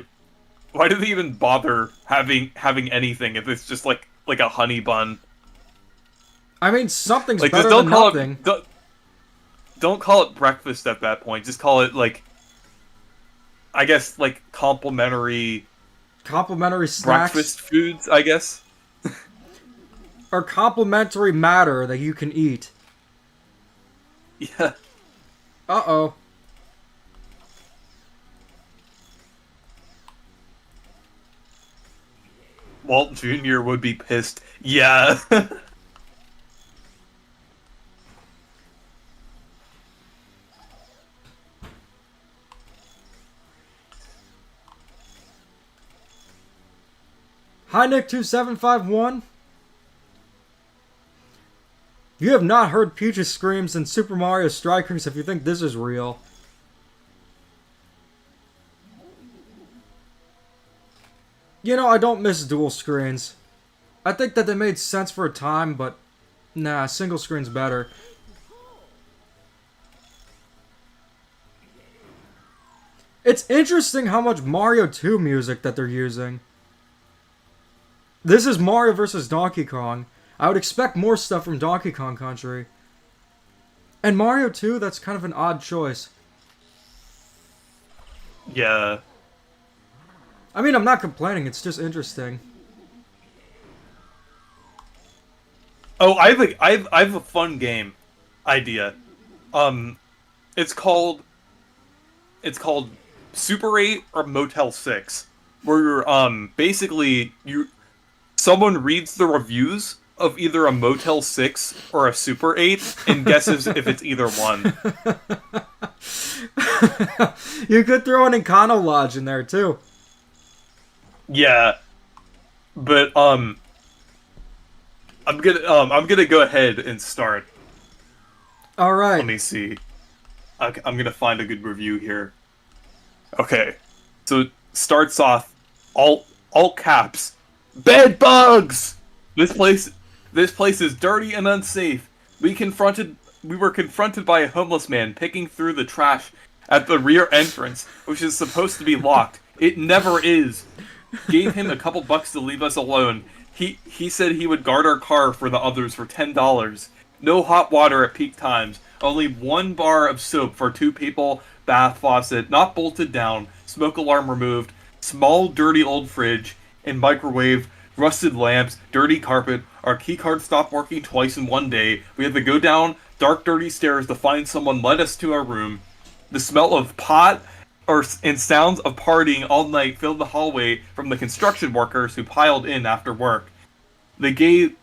why do they even bother having anything if it's just like a honey bun? I mean, something's Like, better just don't than call nothing. it don't call it breakfast at that point. Just call it like, I guess, like complimentary Complimentary snacks. breakfast foods. I guess. Or complimentary matter that you can eat. Yeah. Uh-oh. Walt Jr. would be pissed. Yeah. Hi Nick2751. You have not heard Peach's screams in Super Mario Strikers if you think this is real. You know, I don't miss dual screens. I think that they made sense for a time, but nah, single screen's better. It's interesting how much Mario 2 music that they're using. This is Mario vs. Donkey Kong. I would expect more stuff from Donkey Kong Country. And Mario 2, that's kind of an odd choice. Yeah. I mean, I'm not complaining, it's just interesting. Oh, I have a fun game idea. It's called Super 8 or Motel 6, where basically someone reads the reviews of either a Motel 6 or a Super 8 and guesses if it's either one. You could throw an Econo Lodge in there too. Yeah. But I'm gonna go ahead and start. All right. Let me see. I'm gonna find a good review here. Okay, so it starts off all caps. Bed bugs. This place is dirty and unsafe. We were confronted by a homeless man picking through the trash at the rear entrance, which is supposed to be locked. It never is. Gave him a couple bucks to leave us alone. He said he would guard our car for the others for $10. No hot water at peak times. Only 1 bar of soap for 2 people. Bath faucet not bolted down. Smoke alarm removed. Small dirty old fridge and microwave. Rusted lamps. Dirty carpet. Our keycard stopped working twice in one day. We had to go down dark dirty stairs to find someone led us to our room. The smell of pot and sounds of partying all night filled the hallway from the construction workers who piled in after work. They gave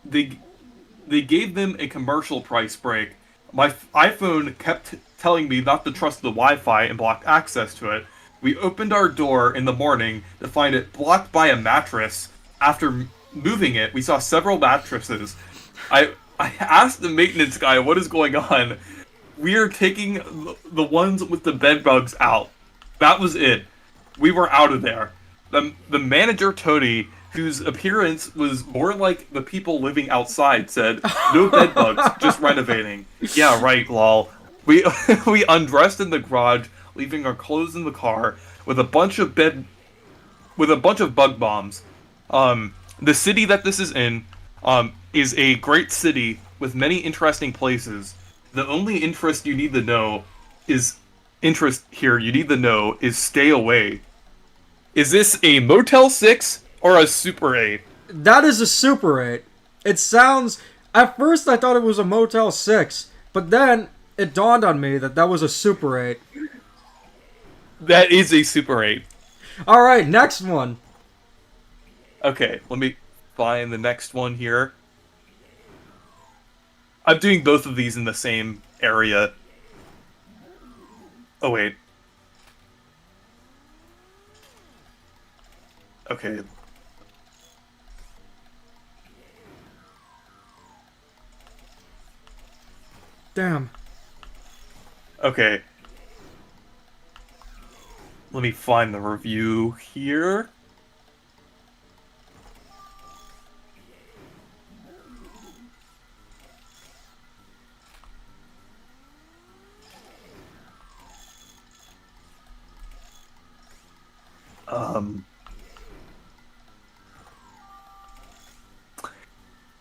them a commercial price break. My iPhone kept telling me not to trust the Wi-Fi and blocked access to it. We opened our door in the morning to find it blocked by a mattress. After moving it, we saw several mattresses. I asked the maintenance guy what is going on. We are taking the ones with the bed bugs out. That was it. We were out of there. The manager, Tony, whose appearance was more like the people living outside, said, "No bed bugs, just renovating." Yeah, right, lol. We undressed in the garage, leaving our clothes in the car with a bunch of bug bombs. The city that this is in is a great city with many interesting places. The only interest you need to know is stay away. Is this a Motel 6 or a Super 8? That is a Super 8. It sounds... At first I thought it was a Motel 6, but then it dawned on me that was a Super 8. That is a Super 8. Alright, next one. Okay, let me find the next one here. I'm doing both of these in the same area. Oh, wait. Okay. Damn. Okay. Let me find the review here.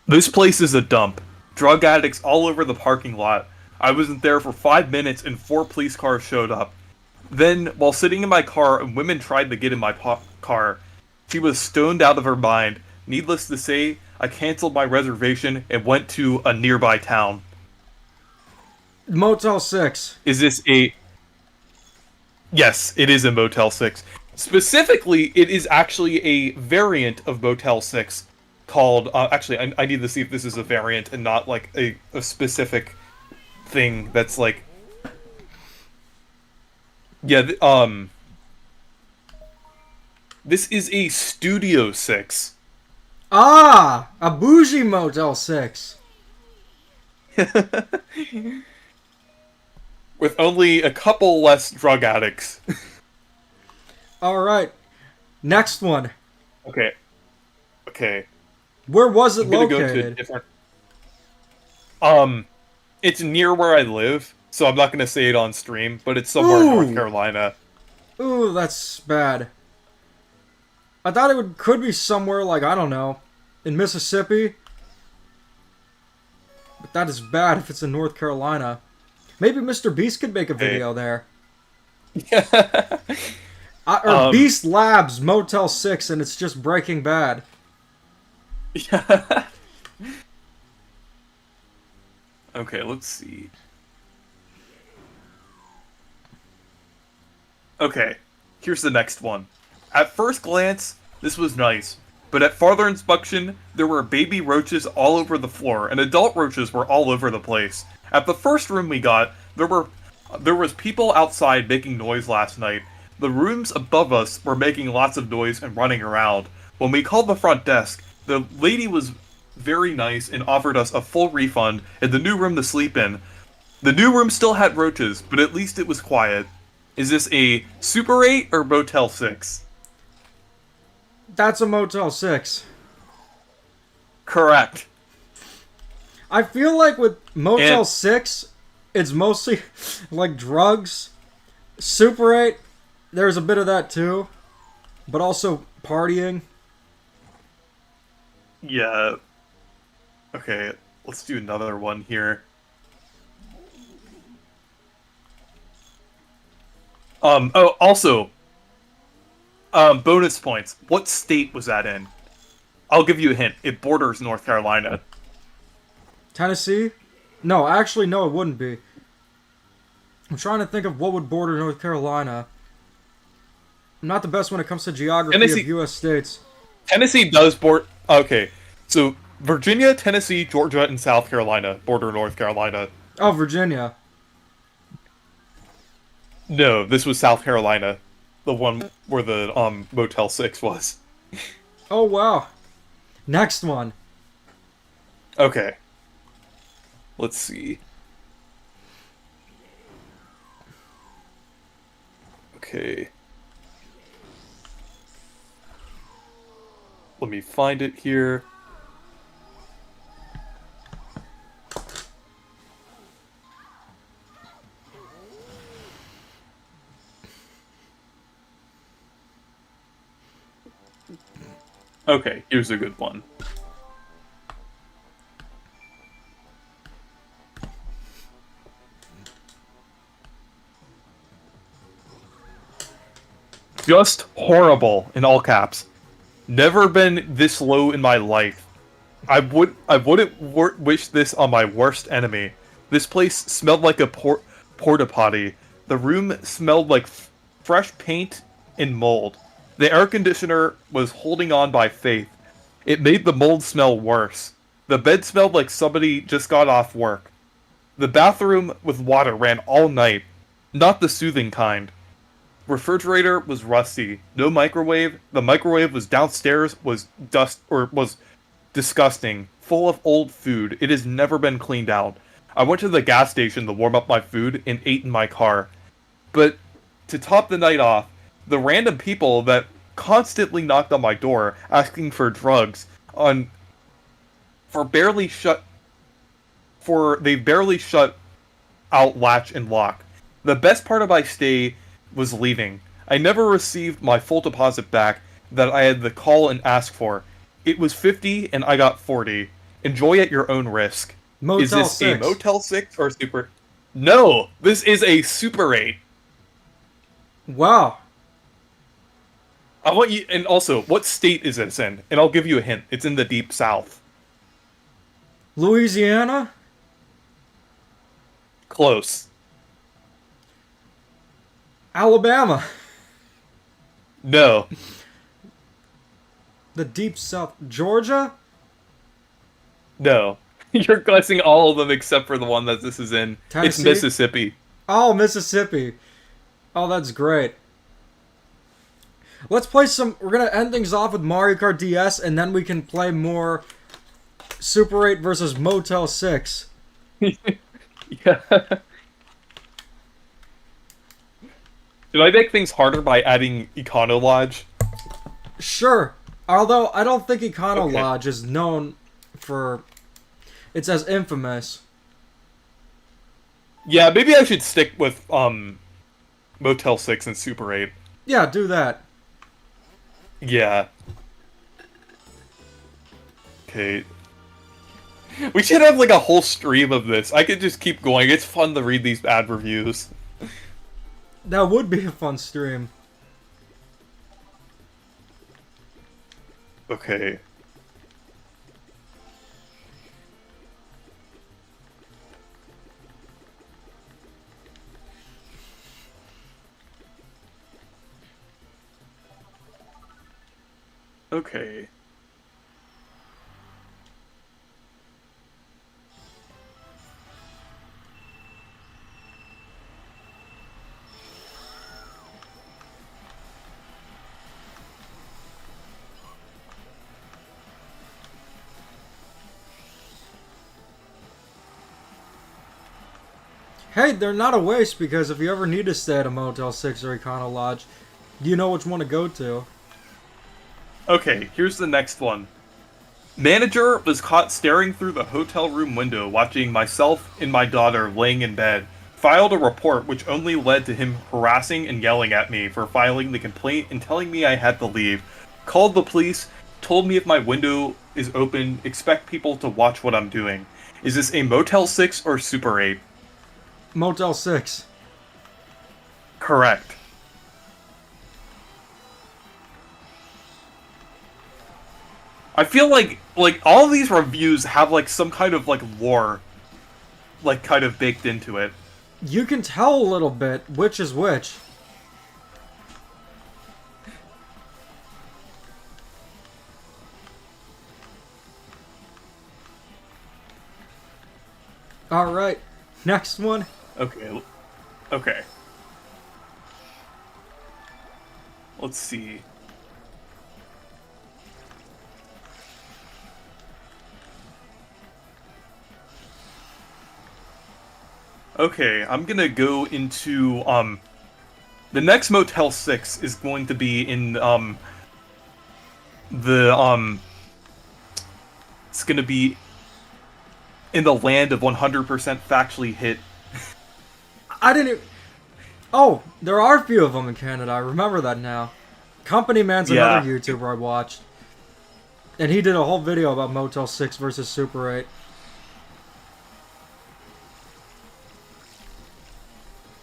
This place is a dump. Drug addicts all over the parking lot. I wasn't there for 5 minutes and 4 police cars showed up. Then, while sitting in my car, a woman tried to get in my car. She was stoned out of her mind. Needless to say, I canceled my reservation and went to a nearby town. Motel 6. Is this a... Yes, it is a Motel 6. Specifically, it is actually a variant of Motel 6 called... actually, I need to see if this is a variant and not, like, a specific thing that's, like... Yeah, this is a Studio 6. Ah! A bougie Motel 6. With only a couple less drug addicts. Alright. Next one. Okay. Okay. Where was it I'm gonna go to a located? different. It's near where I live, so I'm not gonna say it on stream, but it's somewhere in North Ooh! Carolina. Ooh, that's bad. I thought could be somewhere like, I don't know, in Mississippi. But that is bad if it's in North Carolina. Maybe Mr. Beast could make a video there. Yeah. Or Beast Labs Motel 6 and it's just Breaking Bad. Yeah. Okay, let's see. Okay, here's the next one. At first glance, this was nice, but at farther inspection, there were baby roaches all over the floor, and adult roaches were all over the place. At the first room we got, there was people outside making noise last night. The rooms above us were making lots of noise and running around. When we called the front desk, the lady was very nice and offered us a full refund and the new room to sleep in. The new room still had roaches, but at least it was quiet. Is this a Super 8 or Motel 6? That's a Motel 6. Correct. I feel like with Motel 6, it's mostly like drugs. Super 8, there's a bit of that too. But also partying. Yeah. Okay, let's do another one here. Oh, also, bonus points. What state was that in? I'll give you a hint. It borders North Carolina. Tennessee? No, actually, no, it wouldn't be. I'm trying to think of what would border North Carolina. I'm not the best when it comes to geography of U.S. states. Tennessee does border... Okay, so Virginia, Tennessee, Georgia, and South Carolina border North Carolina. Oh, Virginia. No, this was South Carolina. The one where the Motel 6 was. Oh, wow. Next one. Okay. Let's see. Okay. Let me find it here. Okay, here's a good one. Just horrible in all caps. Never been this low in my life. I wouldn't wish this on my worst enemy. This place smelled like a porta potty. The room smelled like fresh paint and mold. The air conditioner was holding on by faith. It made the mold smell worse. The bed smelled like somebody just got off work. The bathroom with water ran all night. Not the soothing kind. Refrigerator was rusty. No microwave. The microwave was downstairs, was disgusting. Full of old food. It has never been cleaned out. I went to the gas station to warm up my food and ate in my car. But to top the night off, the random people that constantly knocked on my door asking for drugs they barely shut out latch and lock. The best part of my stay was leaving. I never received my full deposit back that I had to call and ask for. It was 50 and I got 40. Enjoy at your own risk. Motel is this 6. a Motel 6 or Super? No, this is a Super 8. Wow. I want you, and also, what state is this in? And I'll give you a hint. It's in the deep south. Louisiana? Close. Alabama. No. The deep south. Georgia? No. You're guessing all of them except for the one that this is in. Tennessee? It's Mississippi. Oh, Mississippi. Oh, that's great. Let's play some... We're gonna end things off with Mario Kart DS, and then we can play more Super 8 versus Motel 6. Yeah. Did I make things harder by adding Econo Lodge? Sure. Although, I don't think Econo Okay. Lodge is known for... It's as infamous. Yeah, maybe I should stick with Motel 6 and Super 8. Yeah, do that. Yeah. Okay. We should have like a whole stream of this. I could just keep going. It's fun to read these bad reviews. That would be a fun stream. Okay. Okay. Hey, they're not a waste, because if you ever need to stay at a Motel 6 or Econo Lodge, you know which one to go to. Okay, here's the next one. Manager was caught staring through the hotel room window watching myself and my daughter laying in bed. Filed a report which only led to him harassing and yelling at me for filing the complaint and telling me I had to leave. Called the police, told me if my window is open, expect people to watch what I'm doing. Is this a Motel 6 or Super 8? Motel 6. Correct. I feel like all these reviews have like some kind of like lore like kind of baked into it. You can tell a little bit which is which. Alright, next one. Okay. Okay. Let's see. Okay, I'm gonna go into, the next Motel 6 is going to be in, it's gonna be in the land of 100% factually hit. I didn't... Oh, there are a few of them in Canada. I remember that now. Company Man's another Yeah. YouTuber I watched. And he did a whole video about Motel 6 versus Super 8.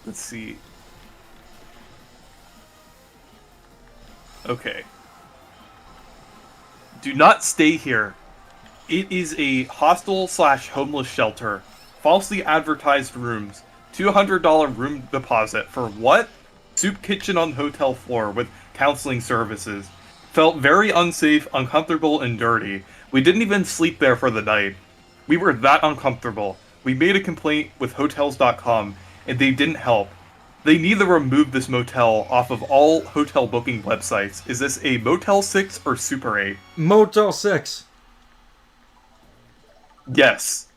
Let's see. Okay. Do not stay here. It is a hostel/homeless shelter. Falsely advertised rooms. $200 room deposit for what? Soup kitchen on hotel floor with counseling services. Felt very unsafe, uncomfortable, and dirty. We didn't even sleep there for the night. We were that uncomfortable. We made a complaint with Hotels.com, and they didn't help. They need to remove this motel off of all hotel booking websites. Is this a Motel 6 or Super 8? Motel 6. Yes.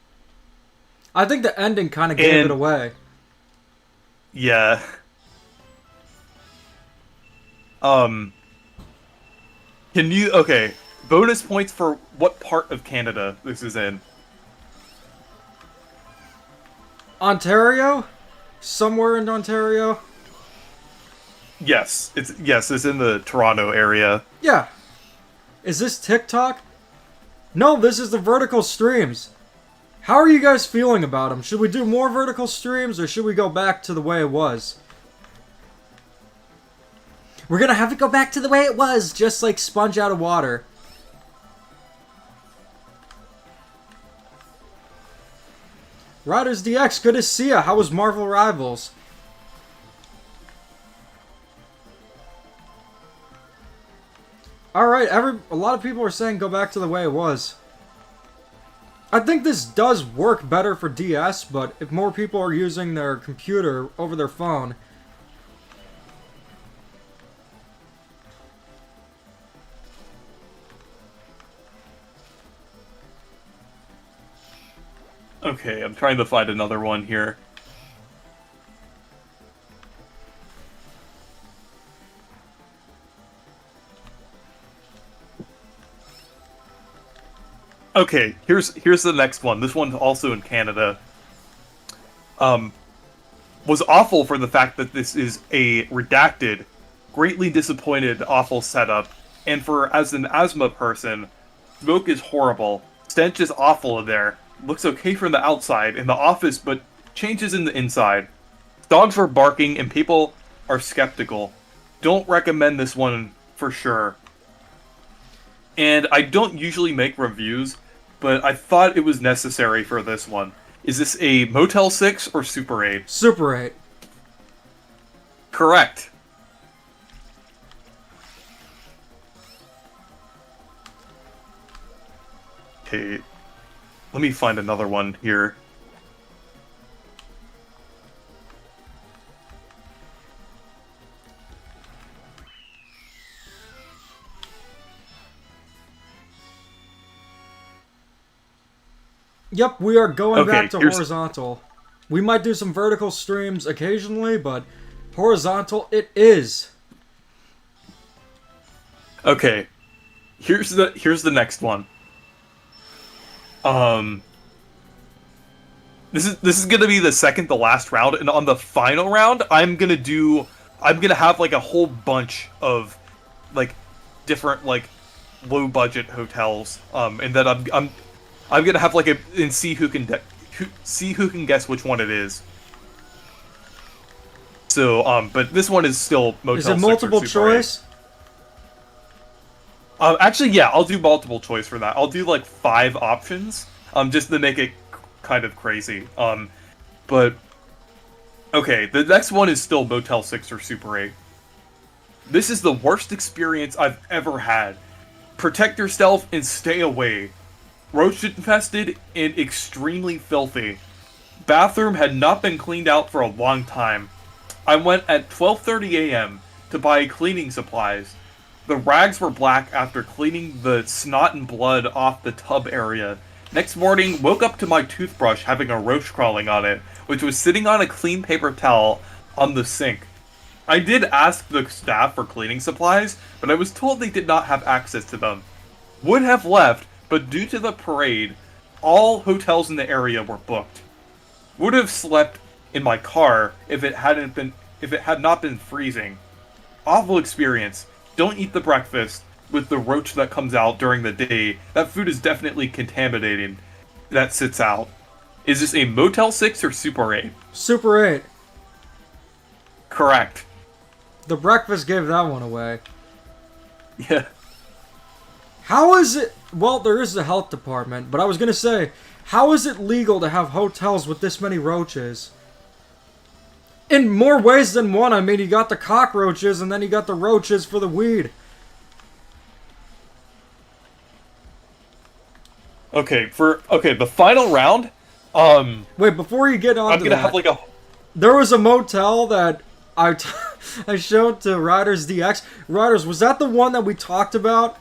I think the ending kind of gave it And- away. Yeah. Can you... Okay. Bonus points for what part of Canada this is in. Ontario? Somewhere in Ontario? Yes. It's in the Toronto area. Yeah. Is this TikTok? No, this is the vertical streams. How are you guys feeling about them? Should we do more vertical streams, or should we go back to the way it was? We're gonna have to go back to the way it was, just like Sponge out of water. Riders DX, good to see ya. How was Marvel Rivals? Alright, a lot of people are saying go back to the way it was. I think this does work better for DS, but if more people are using their computer over their phone... Okay, I'm trying to find another one here. Okay, here's the next one. This one's also in Canada. Was awful for the fact that this is a redacted, greatly disappointed, awful setup. And for as an asthma person, smoke is horrible. Stench is awful in there. Looks okay from the outside in the office, but changes in the inside. Dogs are barking and people are skeptical. Don't recommend this one for sure. And I don't usually make reviews, but I thought it was necessary for this one. Is this a Motel 6 or Super 8? Super 8. Correct. Okay, let me find another one here. Yep, we are going Okay, back to here's- horizontal. We might do some vertical streams occasionally, but horizontal it is. Okay, here's the next one. This is gonna be the second to last round, and on the final round, I'm gonna have like a whole bunch of like different like low budget hotels, and then I'm gonna have like and see who can guess which one it is. So but this one is still Motel Is 6 it or multiple Super 8. choice? Actually, yeah, I'll do multiple choice for that. I'll do like 5 options, just to make it kind of crazy. But okay, the next one is still Motel 6 or Super 8. This is the worst experience I've ever had. Protect yourself and stay away. Roach infested and extremely filthy. Bathroom had not been cleaned out for a long time. I went at 12:30 a.m. to buy cleaning supplies. The rags were black after cleaning the snot and blood off the tub area. Next morning, woke up to my toothbrush having a roach crawling on it, which was sitting on a clean paper towel on the sink. I did ask the staff for cleaning supplies, but I was told they did not have access to them. Would have left, but due to the parade, all hotels in the area were booked. Would have slept in my car if it had not been freezing. Awful experience. Don't eat the breakfast with the roach that comes out during the day. That food is definitely contaminated. That sits out. Is this a Motel 6 or Super 8? Super 8. Correct. The breakfast gave that one away. Yeah. How is it... Well, there is the health department, but I was gonna say, how is it legal to have hotels with this many roaches? In more ways than one. I mean, you got the cockroaches, and then you got the roaches for the weed. Okay, the final round, Wait, before you get on I'm to gonna that, have like a... there was a motel that I showed to Riders DX. Riders, was that the one that we talked about?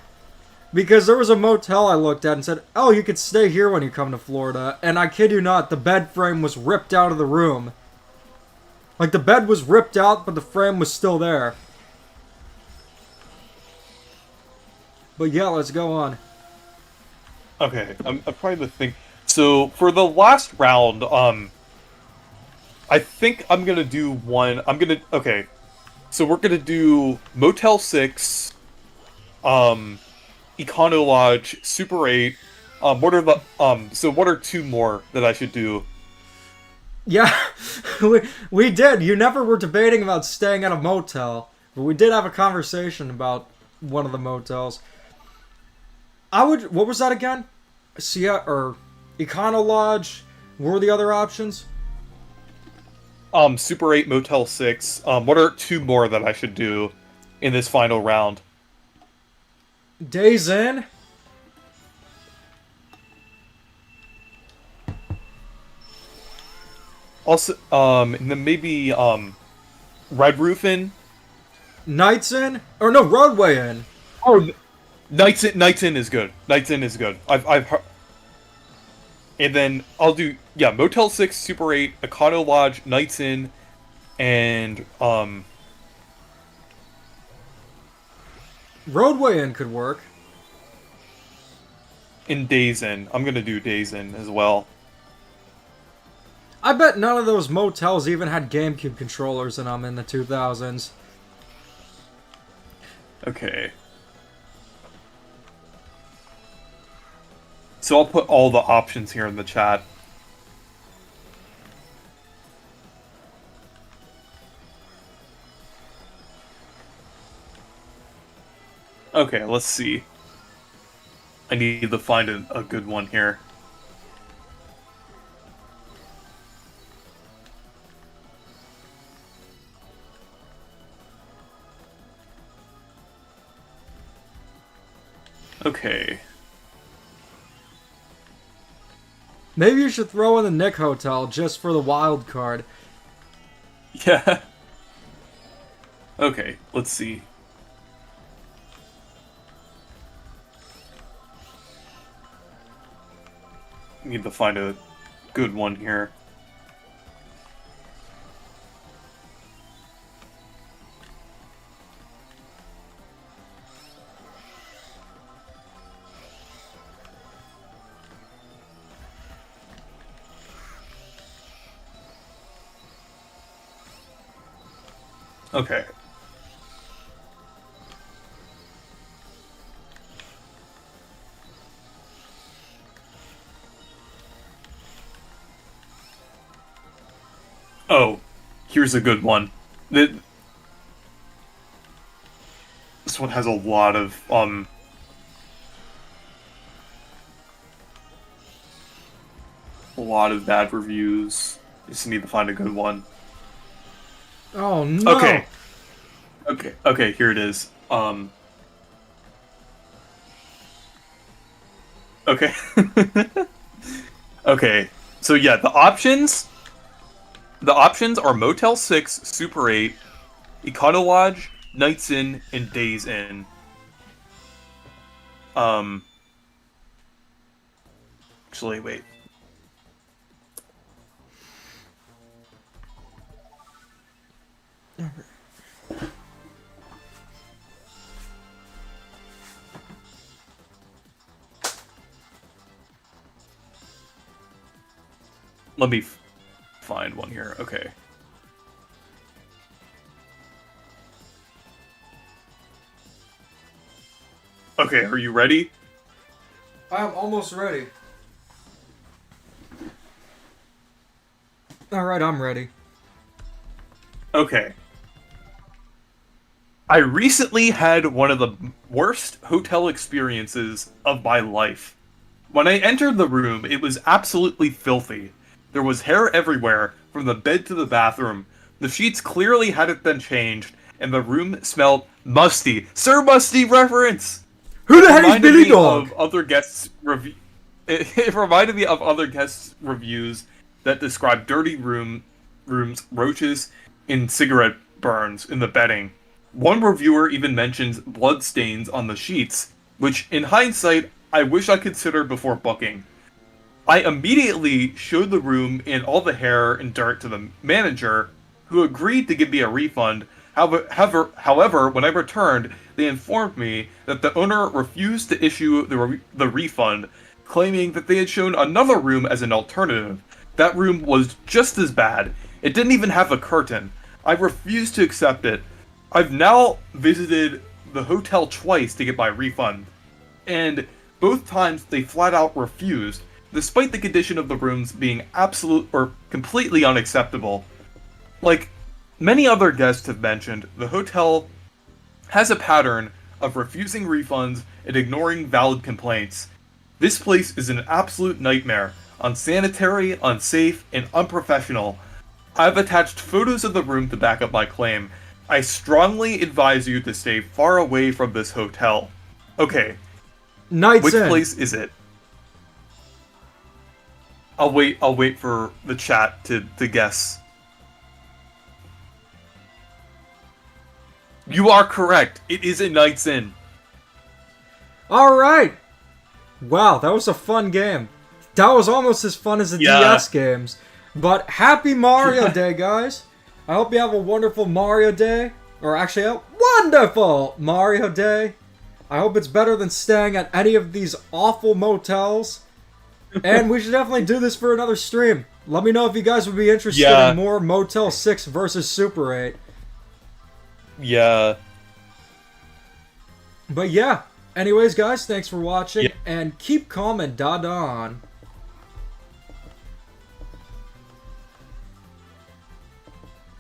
Because there was a motel I looked at and said, oh, you could stay here when you come to Florida. And I kid you not, the bed frame was ripped out of the room. Like, the bed was ripped out, but the frame was still there. But yeah, let's go on. Okay, I'm trying to think. So, for the last round, I think I'm gonna do one... Okay. So we're gonna do Motel 6, Econo Lodge, Super 8. What are 2 more that I should do? Yeah, we did. You never were debating about staying at a motel. But we did have a conversation about one of the motels. What was that again? Or Econo Lodge? What were the other options? Super 8, Motel 6. What are 2 more that I should do in this final round? Days Inn? Also, and then maybe, Red Roof Inn? Nights Inn? Or no, Roadway Inn. Oh, Nights Inn is good. Nights Inn is good. I've heard... And then I'll do, yeah, Motel 6, Super 8, Econo Lodge, Nights Inn, and, Roadway Inn could work. in Days Inn. I'm gonna do Days Inn as well. I bet none of those motels even had GameCube controllers in them in the 2000s. Okay. So I'll put all the options here in the chat. Okay, let's see. I need to find a good one here. Okay. Maybe you should throw in the Nick Hotel just for the wild card. Yeah. Okay, let's see. Need to find a good one here. Okay. Oh, here's a good one. This one has a lot of, bad reviews. Just need to find a good one. Oh no! Okay, here it is. Okay. Okay, so yeah, the options are Motel 6, Super 8, Econo Lodge, Nights Inn, and Days Inn. Actually, wait. Let me find one here. Okay. Okay, are you ready? I'm almost ready. Alright, I'm ready. Okay. I recently had one of the worst hotel experiences of my life. When I entered the room, it was absolutely filthy. There was hair everywhere, from the bed to the bathroom. The sheets clearly hadn't been changed, and the room smelled musty. Sir Musty reference! Who the heck is Billy Dog? It reminded me of other guests' reviews that described dirty rooms, roaches, and cigarette burns in the bedding. One reviewer even mentions blood stains on the sheets, which, in hindsight, I wish I considered before booking. I immediately showed the room and all the hair and dirt to the manager, who agreed to give me a refund. However, when I returned, they informed me that the owner refused to issue the refund, claiming that they had shown another room as an alternative. That room was just as bad. It didn't even have a curtain. I refused to accept it. I've now visited the hotel twice to get my refund, and both times they flat out refused, despite the condition of the rooms being absolute or completely unacceptable. Like many other guests have mentioned, the hotel has a pattern of refusing refunds and ignoring valid complaints. This place is an absolute nightmare, unsanitary, unsafe, and unprofessional. I've attached photos of the room to back up my claim. I strongly advise you to stay far away from this hotel. Okay, Nights Inn. which place is it? I'll wait for the chat to guess. You are correct. It is a Nights Inn. Alright! Wow, that was a fun game. That was almost as fun as the DS games. But happy Mario Day, guys. I hope you have a wonderful Mario Day. Or actually, a wonderful Mario Day. I hope it's better than staying at any of these awful motels. And we should definitely do this for another stream. Let me know if you guys would be interested in more Motel 6 versus Super 8. Yeah. But yeah. Anyways, guys, thanks for watching. And keep calm and da-da on.